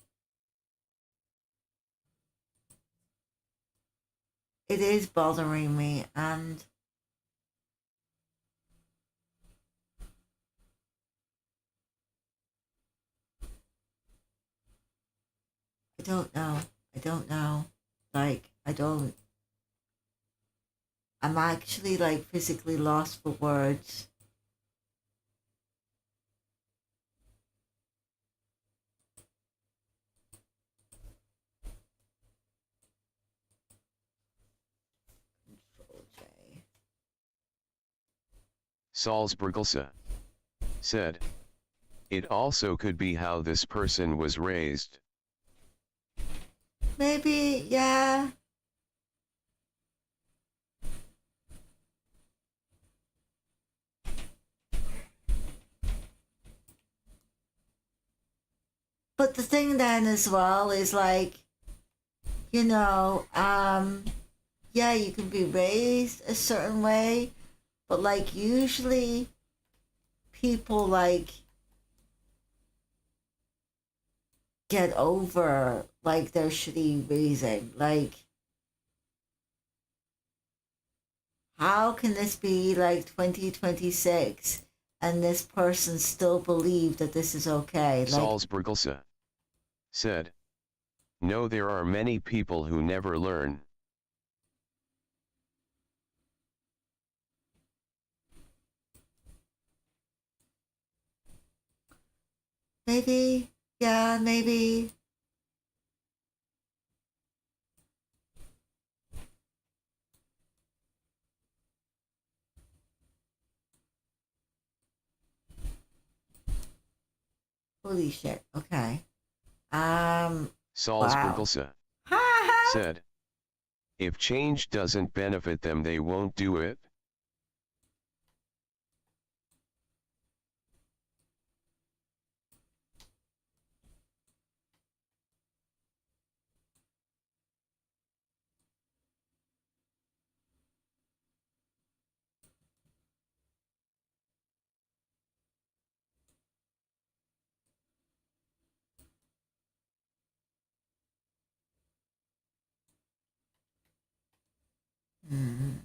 it is bothering me, and I don't know. I don't know. Like, I'm actually, like, physically lost for words. Control J. Salzburgelse said, it also could be how this person was raised. Maybe, yeah. But the thing then as well is like, yeah, you can be raised a certain way, but like usually people like get over like their shitty raising. Like, how can this be like 2026 and this person still believe that this is okay? Like, Salzburgelse said, no, there are many people who never learn. maybe, yeah, maybe. Holy shit. Okay. Wow. Salzburgelse said, if change doesn't benefit them, they won't do it. Mm.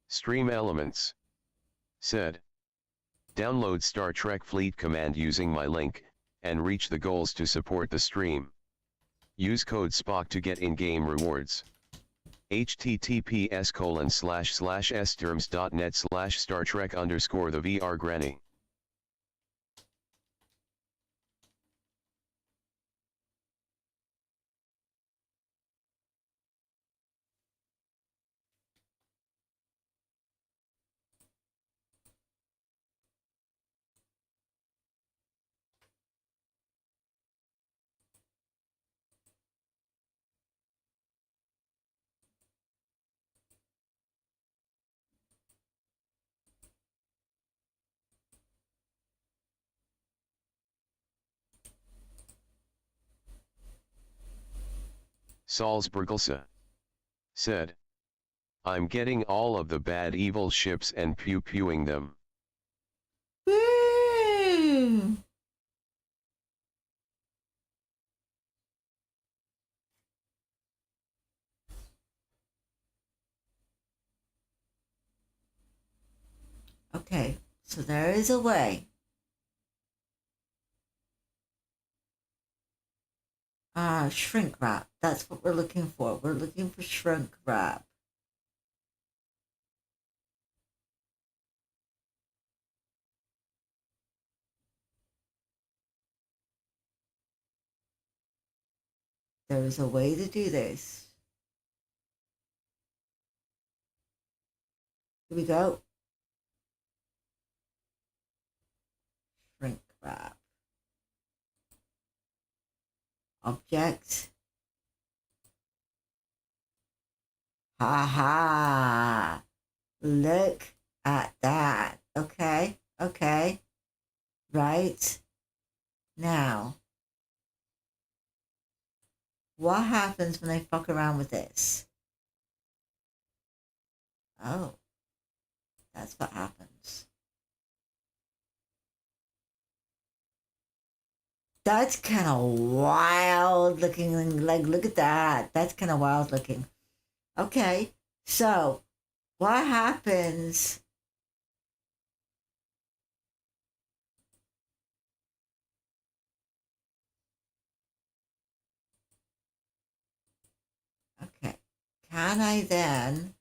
Stream Elements said, download Star Trek Fleet Command using my link, and reach the goals to support the stream. Use code SPOCK to get in-game rewards. https://sterms.net/Star Trek _ the VR Granny. Salzburgelsa said, I'm getting all of the bad evil ships and pew-pewing them. Woo! Okay, so there is a way. Shrink wrap. That's what we're looking for. We're looking for shrink wrap. There is a way to do this. Here we go. Shrink wrap. Object. Ha ha. Look at that. Okay. Okay. Right. Now, what happens when I fuck around with this? Oh, that's what happens. That's kind of wild looking. Like, look at that. That's kind of wild looking. Okay, so what happens? Okay, can I then?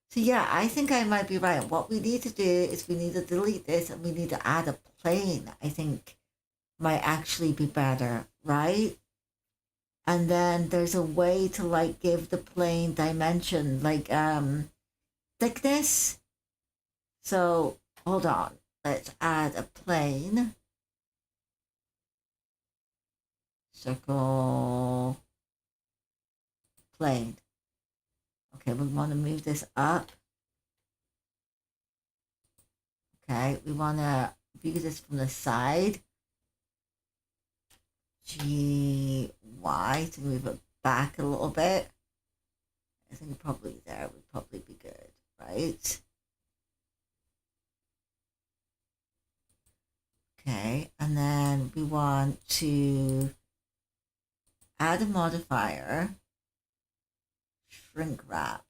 So yeah, I think I might be right. What we need to do is we need to delete this and we need to add a plane. I think might actually be better, right? And then there's a way to like give the plane dimension, like thickness. So hold on, let's add a plane. Circle plane. Okay, we want to move this up. Okay, we want to view this from the side. GY to move it back a little bit. I think probably there would probably be good, right? Okay, and then we want to add a modifier, shrink wrap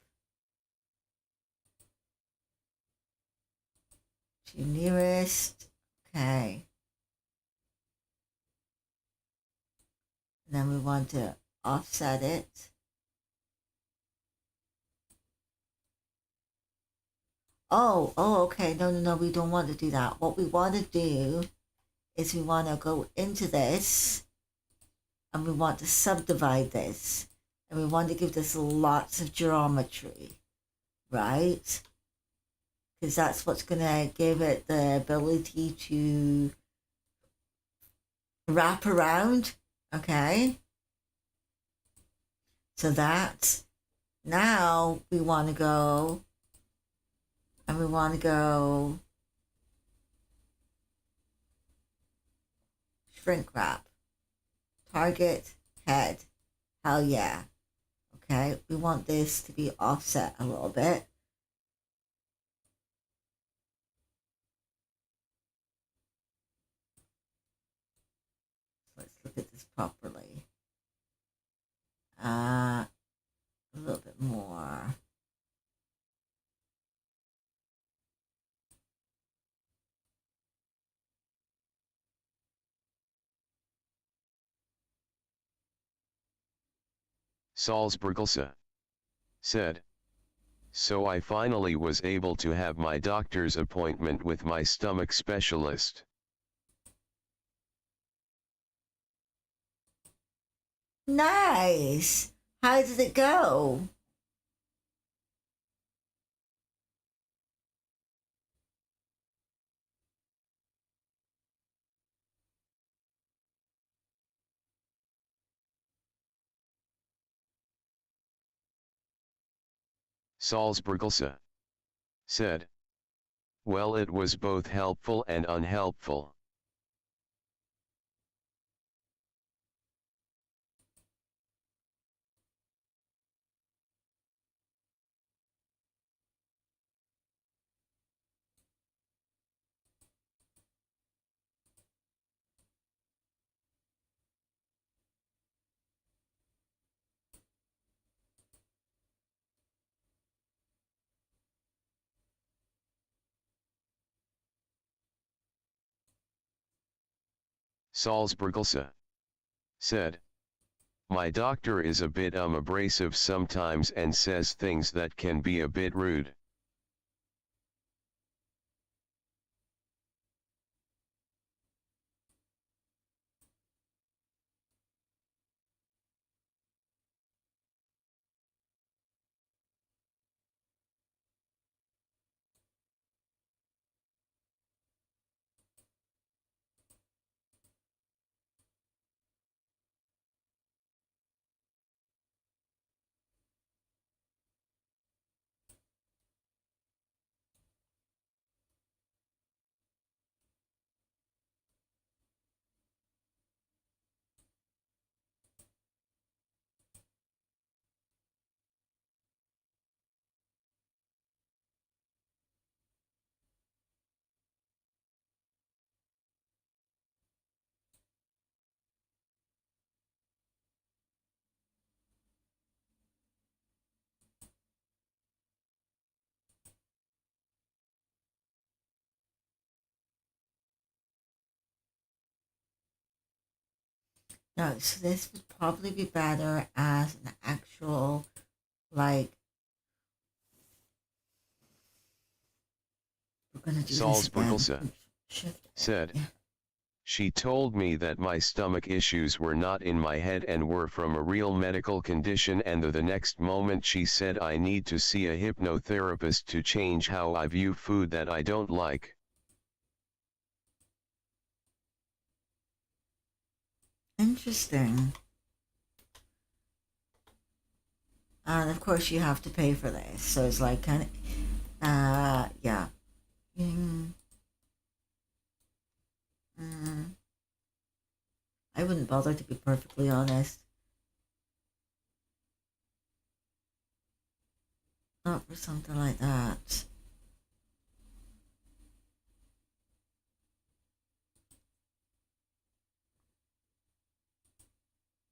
to nearest. Okay. And then we want to offset it. Oh, okay. No, we don't want to do that. What we want to do is we want to go into this and we want to subdivide this and we want to give this lots of geometry, right? Because that's what's going to give it the ability to wrap around, okay? So that now we want to go and we want to go shrink wrap. Target, head. Hell yeah. Okay, we want this to be offset a little bit. Let's look at this properly. A little bit more. Salzburgelse said. So I finally was able to have my doctor's appointment with my stomach specialist. Nice. How did it go? Salzburgelse said. Well, it was both helpful and unhelpful. Salzburgelse said. My doctor is a bit abrasive sometimes and says things that can be a bit rude. No, so this would probably be better as an actual, like, we're gonna do this again. Salzburgelse Shift. said. Yeah. She told me that my stomach issues were not in my head and were from a real medical condition, and the next moment she said I need to see a hypnotherapist to change how I view food that I don't like. Interesting. And of course, you have to pay for this, so it's like kind of, yeah. Mm, mm. I wouldn't bother, to be perfectly honest. Not for something like that.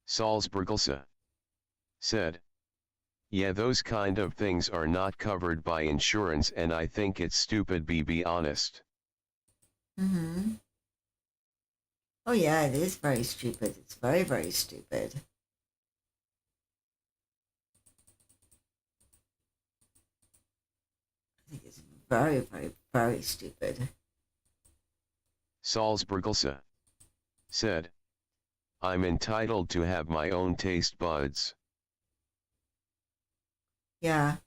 Salzburgelse said. Yeah, those kind of things are not covered by insurance, and I think it's stupid, be honest. Mm-hmm. Oh yeah, it is very stupid. It's very, very stupid. I think it's very, very, very stupid. Salzburgelse said. I'm entitled to have my own taste buds. Yeah.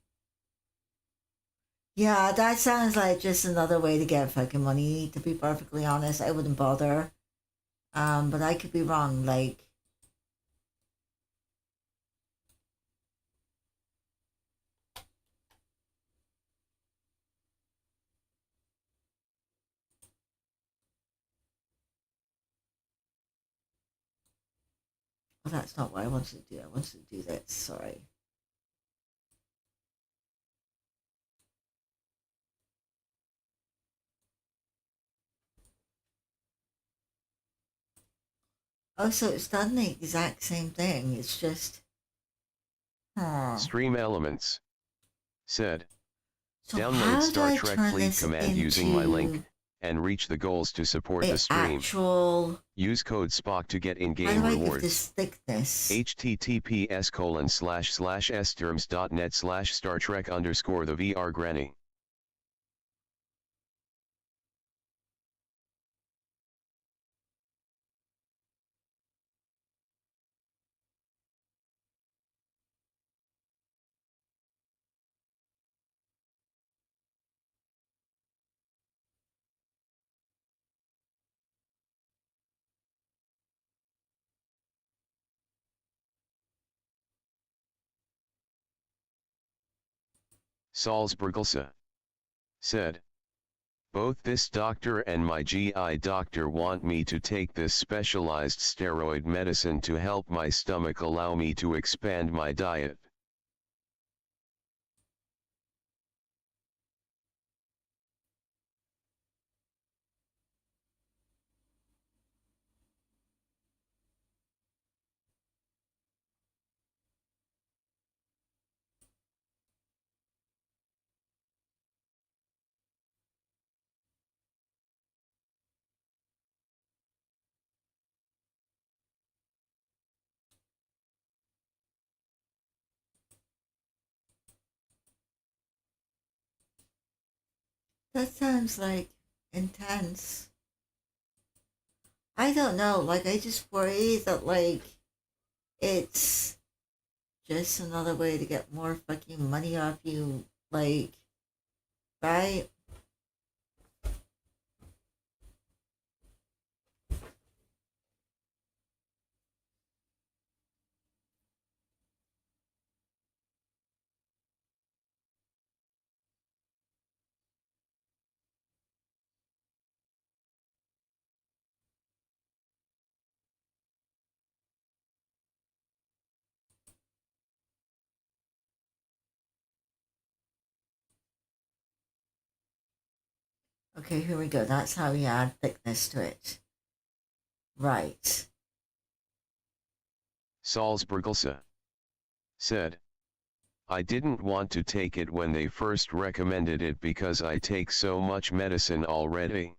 Yeah, that sounds like just another way to get fucking money, to be perfectly honest. I wouldn't bother. But I could be wrong, like, well, that's not what I wanted to do. I wanted to do this, sorry. Oh, so it's done the exact same thing. It's just, huh. Stream Elements said. So Download how do Star I Trek turn Fleet this command using my link, into and reach the goals to support a the stream. actual... Use code SPOC to get in-game How do I give rewards. this thickness? https://sterms.net/StarTrek_the VR Granny. Salzburgelsa said, both this doctor and my GI doctor want me to take this specialized steroid medicine to help my stomach allow me to expand my diet. That sounds like intense. I don't know, like I just worry that like it's just another way to get more fucking money off you, like, right? Okay, here we go. That's how you add thickness to it. Right. Salzburgelsa said, I didn't want to take it when they first recommended it because I take so much medicine already.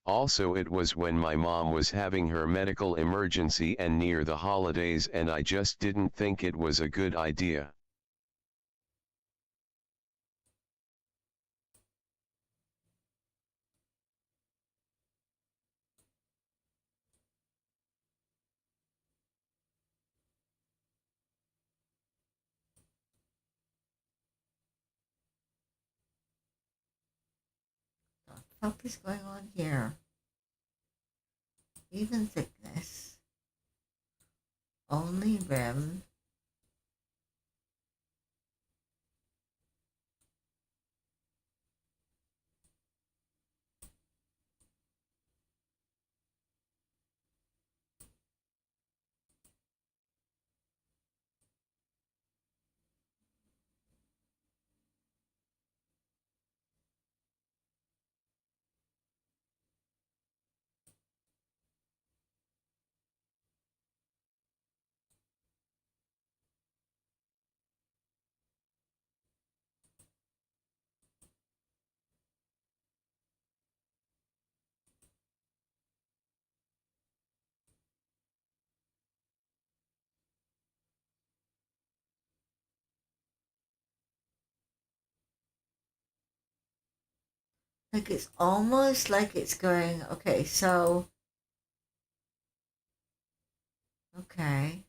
Also, it was when my mom was having her medical emergency and near the holidays, and I just didn't think it was a good idea. What the fuck is going on here? Even thickness. Only rim. Like it's almost like it's going, okay, so, okay.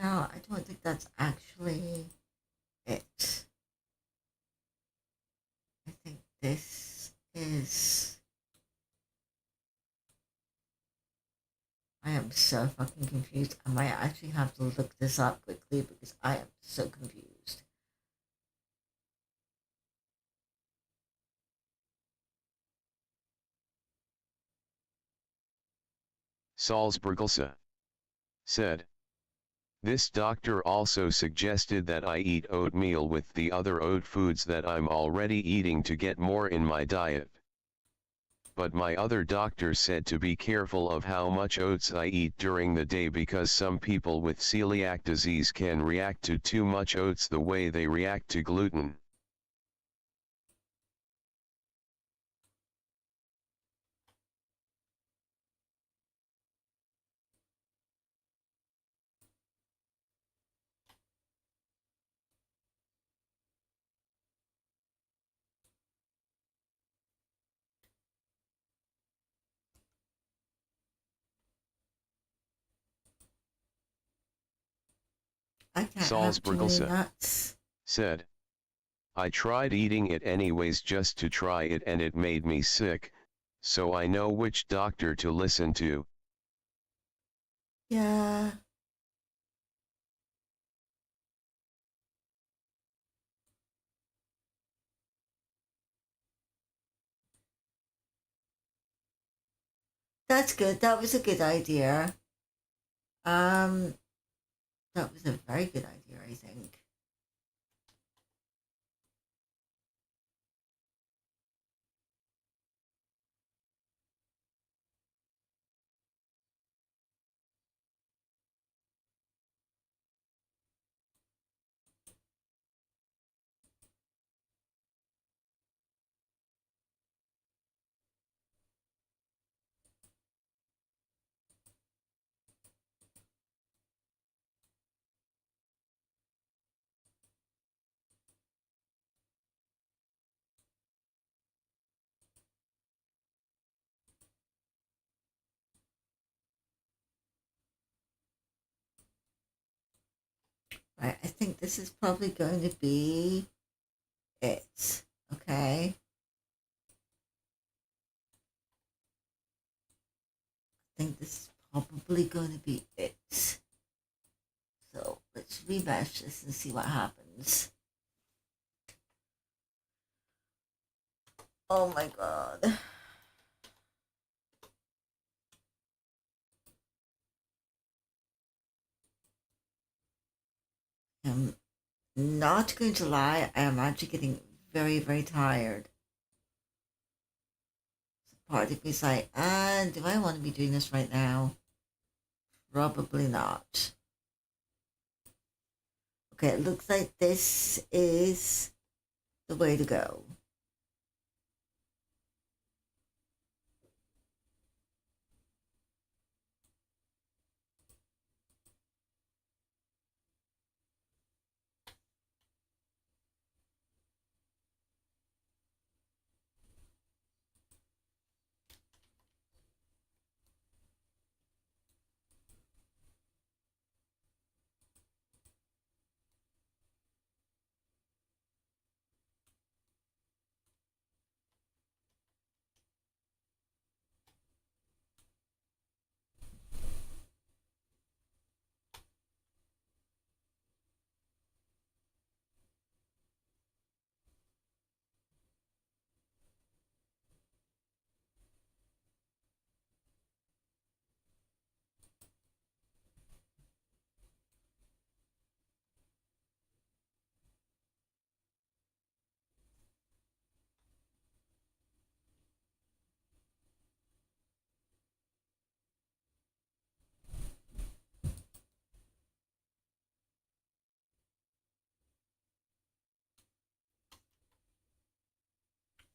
No, I don't think that's actually it. I think this is... I am so fucking confused. I might actually have to look this up quickly because I am so confused. Salzburgelse, said. This doctor also suggested that I eat oatmeal with the other oat foods that I'm already eating to get more in my diet. But my other doctor said to be careful of how much oats I eat during the day because some people with celiac disease can react to too much oats the way they react to gluten. I can't have too many Salzburgelse, nuts. said. I tried eating it anyways just to try it and it made me sick, so I know which doctor to listen to. Yeah. That's good. That was a good idea. Um, that was a very good idea, I think. Right, I think this is probably going to be it. Okay. I think this is probably going to be it. So let's remesh this and see what happens. Oh my god. I'm not going to lie, I am actually getting very, very tired. Part of me is like, do I want to be doing this right now? Probably not. Okay, it looks like this is the way to go.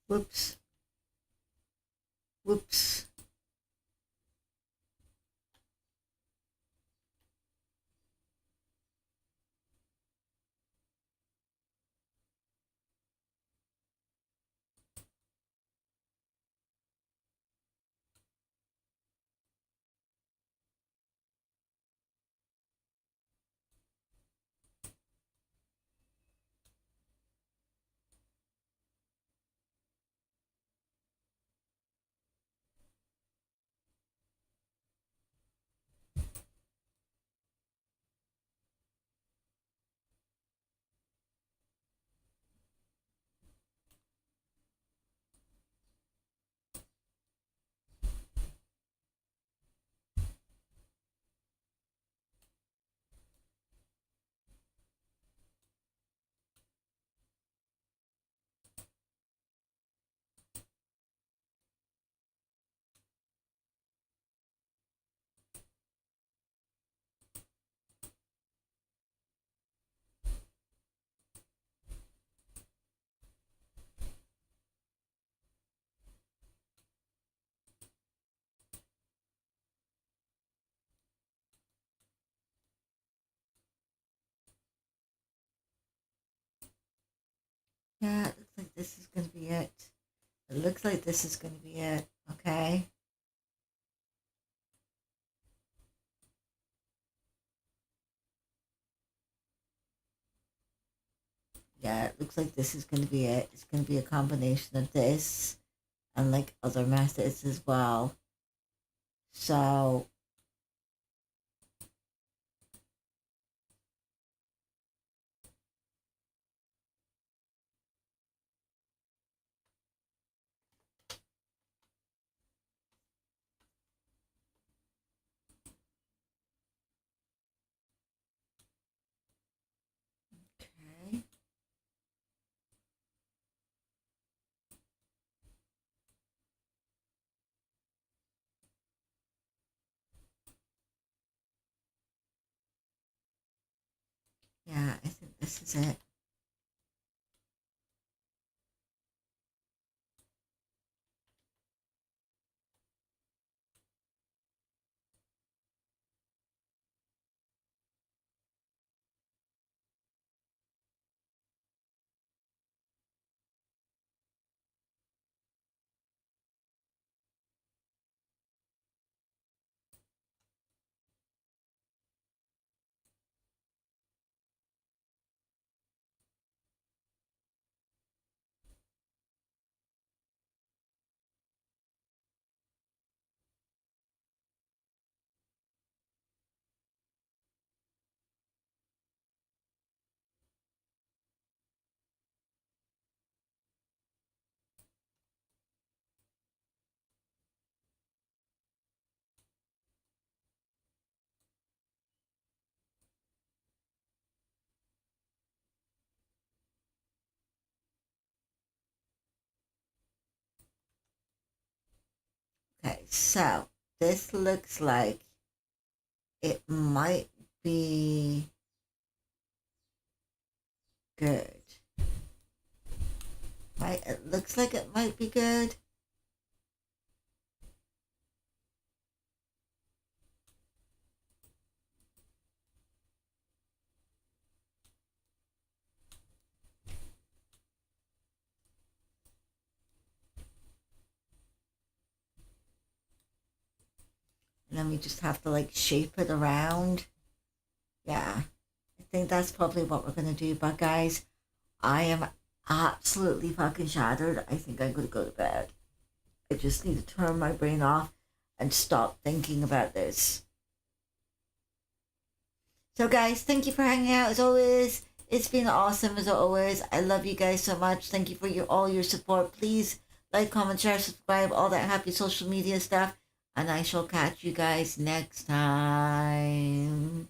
Whoops. Whoops. Yeah, it looks like this is going to be it. It looks like this is going to be it. Okay. Yeah, it looks like this is going to be it. It's going to be a combination of this and like other methods as well. So, okay. Yeah, I think this is it. Okay, so this looks like it might be good. Right? It looks like it might be good. And then we just have to like shape it around. Yeah, I think that's probably what we're gonna do. But guys, I am absolutely fucking shattered. I think I'm gonna go to bed. I just need to turn my brain off and stop thinking about this. So, guys, thank you for hanging out as always. It's been awesome as always. I love you guys so much. Thank you for all your support. Please like, comment, share, subscribe, all that happy social media stuff. And I shall catch you guys next time.